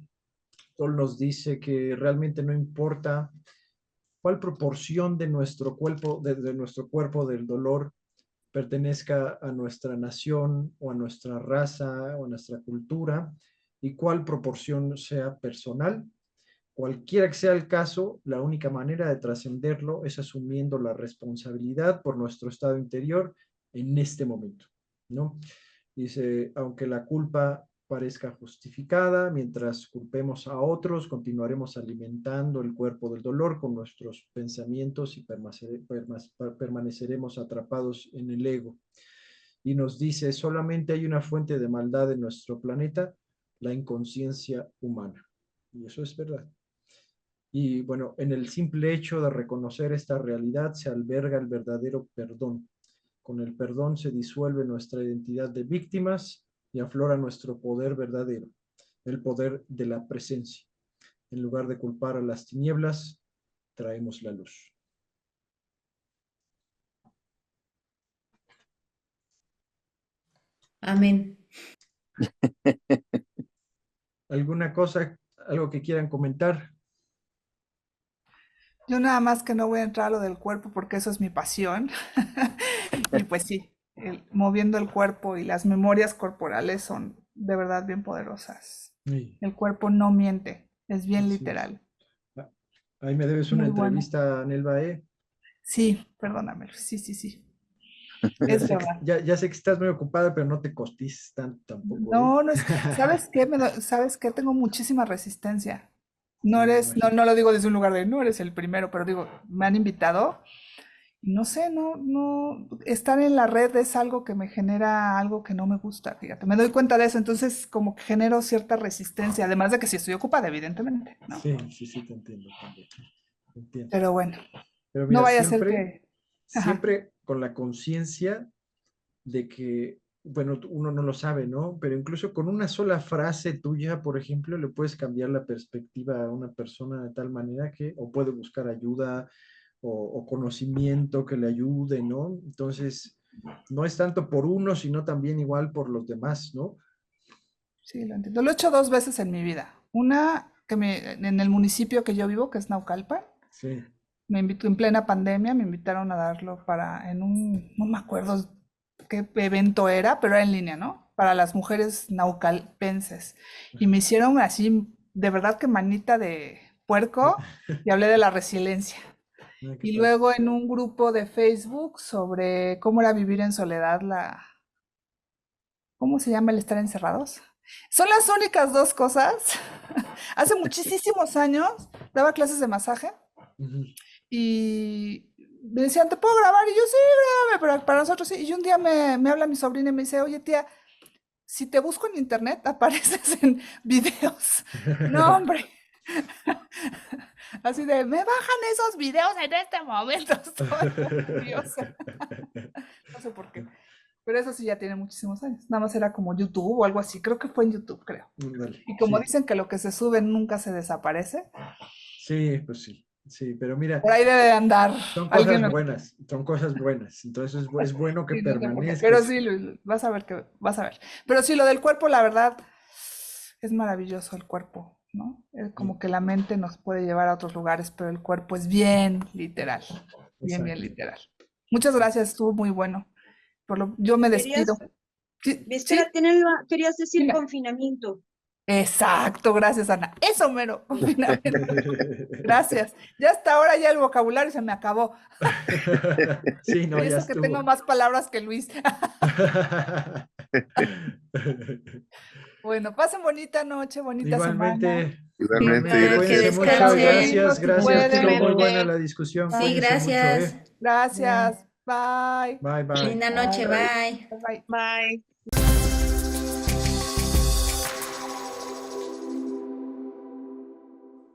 Paul nos dice que realmente no importa cuál proporción de nuestro cuerpo, de nuestro cuerpo del dolor pertenezca a nuestra nación o a nuestra raza o a nuestra cultura y cuál proporción sea personal. Cualquiera que sea el caso, la única manera de trascenderlo es asumiendo la responsabilidad por nuestro estado interior en este momento, ¿no? Dice, aunque la culpa parezca justificada, mientras culpemos a otros, continuaremos alimentando el cuerpo del dolor con nuestros pensamientos y permaneceremos atrapados en el ego. Y nos dice, solamente hay una fuente de maldad en nuestro planeta, la inconsciencia humana. Y eso es verdad. Y bueno, en el simple hecho de reconocer esta realidad se alberga el verdadero perdón. Con el perdón se disuelve nuestra identidad de víctimas y aflora nuestro poder verdadero, el poder de la presencia. En lugar de culpar a las tinieblas, traemos la luz. Amén. ¿Alguna cosa, algo que quieran comentar? Yo nada más que no voy a entrar a lo del cuerpo porque eso es mi pasión. Y pues sí, moviendo el cuerpo y las memorias corporales son de verdad bien poderosas. Sí, El cuerpo no miente, es bien así es. literal. Ah, ahí me debes una Muy bueno. entrevista, Nelva, ¿eh? Sí, perdóname. Sí, sí, sí. Ya Es sé que, verdad. ya sé que estás muy ocupada, pero no te costices tanto tampoco, ¿eh? No, no es. ¿Sabes qué? ¿Sabes qué? Tengo muchísima resistencia. Sí, No me eres, no, imagino. no lo digo desde un lugar de no eres el primero, pero digo, me han invitado. No sé, no, estar en la red es algo que me genera algo que no me gusta, fíjate, me doy cuenta de eso, entonces como que genero cierta resistencia, además de que sí estoy ocupada, evidentemente, ¿no? Sí, sí, sí, te entiendo también. Te entiendo. Pero bueno, Pero no mira, vaya a ser siempre, que, ajá, siempre con la conciencia de que bueno, uno no lo sabe, ¿no? Pero incluso con una sola frase tuya, por ejemplo, le puedes cambiar la perspectiva a una persona de tal manera que o puede buscar ayuda o conocimiento que le ayude, ¿no? Entonces, no es tanto por uno, sino también igual por los demás, ¿no? Sí, lo entiendo. Lo he hecho 2 veces en mi vida. Una en el municipio que yo vivo, que es Naucalpan, Sí. me invitó en plena pandemia, me invitaron a darlo no me acuerdo qué evento era, pero era en línea, ¿no? Para las mujeres naucalpenses. Y me hicieron así, de verdad que manita de puerco, y hablé de la resiliencia. Ah, qué Y padre. luego en un grupo de Facebook sobre cómo era vivir en soledad, ¿cómo se llama el estar encerrados? Son las únicas 2 cosas. Hace muchísimos años daba clases de masaje Ujú. y me decían, ¿te puedo grabar? Y yo, sí, grábame, pero para nosotros sí. Y un día me habla mi sobrina y me dice, oye, tía, si te busco en internet, apareces en videos. No, hombre. Así de, me bajan esos videos en este momento. Estoy furiosa. No sé por qué. Pero eso sí ya tiene muchísimos años. Nada más era como YouTube o algo así. Creo que fue en YouTube, creo. Ándale, Y como sí, dicen que lo que se sube nunca se desaparece, sí, pues sí, sí, pero mira, por ahí debe de andar son alguien. cosas buenas, son cosas buenas, entonces es bueno que Sí, no sé por qué. Pero permanezcas. sí, Luis, vas a ver que vas a ver. Pero sí, lo del cuerpo, la verdad, es maravilloso el cuerpo, ¿no? Es como que la mente nos puede llevar a otros lugares, pero el cuerpo es bien literal, bien, bien Exacto. literal. Muchas gracias, estuvo muy bueno. Yo me despido. Querías, Sí, sí, espérate, querías decir dime. confinamiento. Exacto, gracias, Ana. Eso mero, confinamiento. Gracias. Ya hasta ahora ya el vocabulario se me acabó. Sí, no, Y ya eso que tengo estuvo. más palabras que Luis. Bueno, pasen bonita noche, bonita semana. Igualmente, Igualmente, igualmente, Igual, que cuídense gracias. mucho, Cuídense descansen. mucho gracias, si gracias, estuvo pueden. muy buena Igualmente. la discusión, Sí, cuídense mucho, gracias. ¿eh? Gracias. Bye. Bye, bye. Linda noche, Bye. bye. Bye. Bye.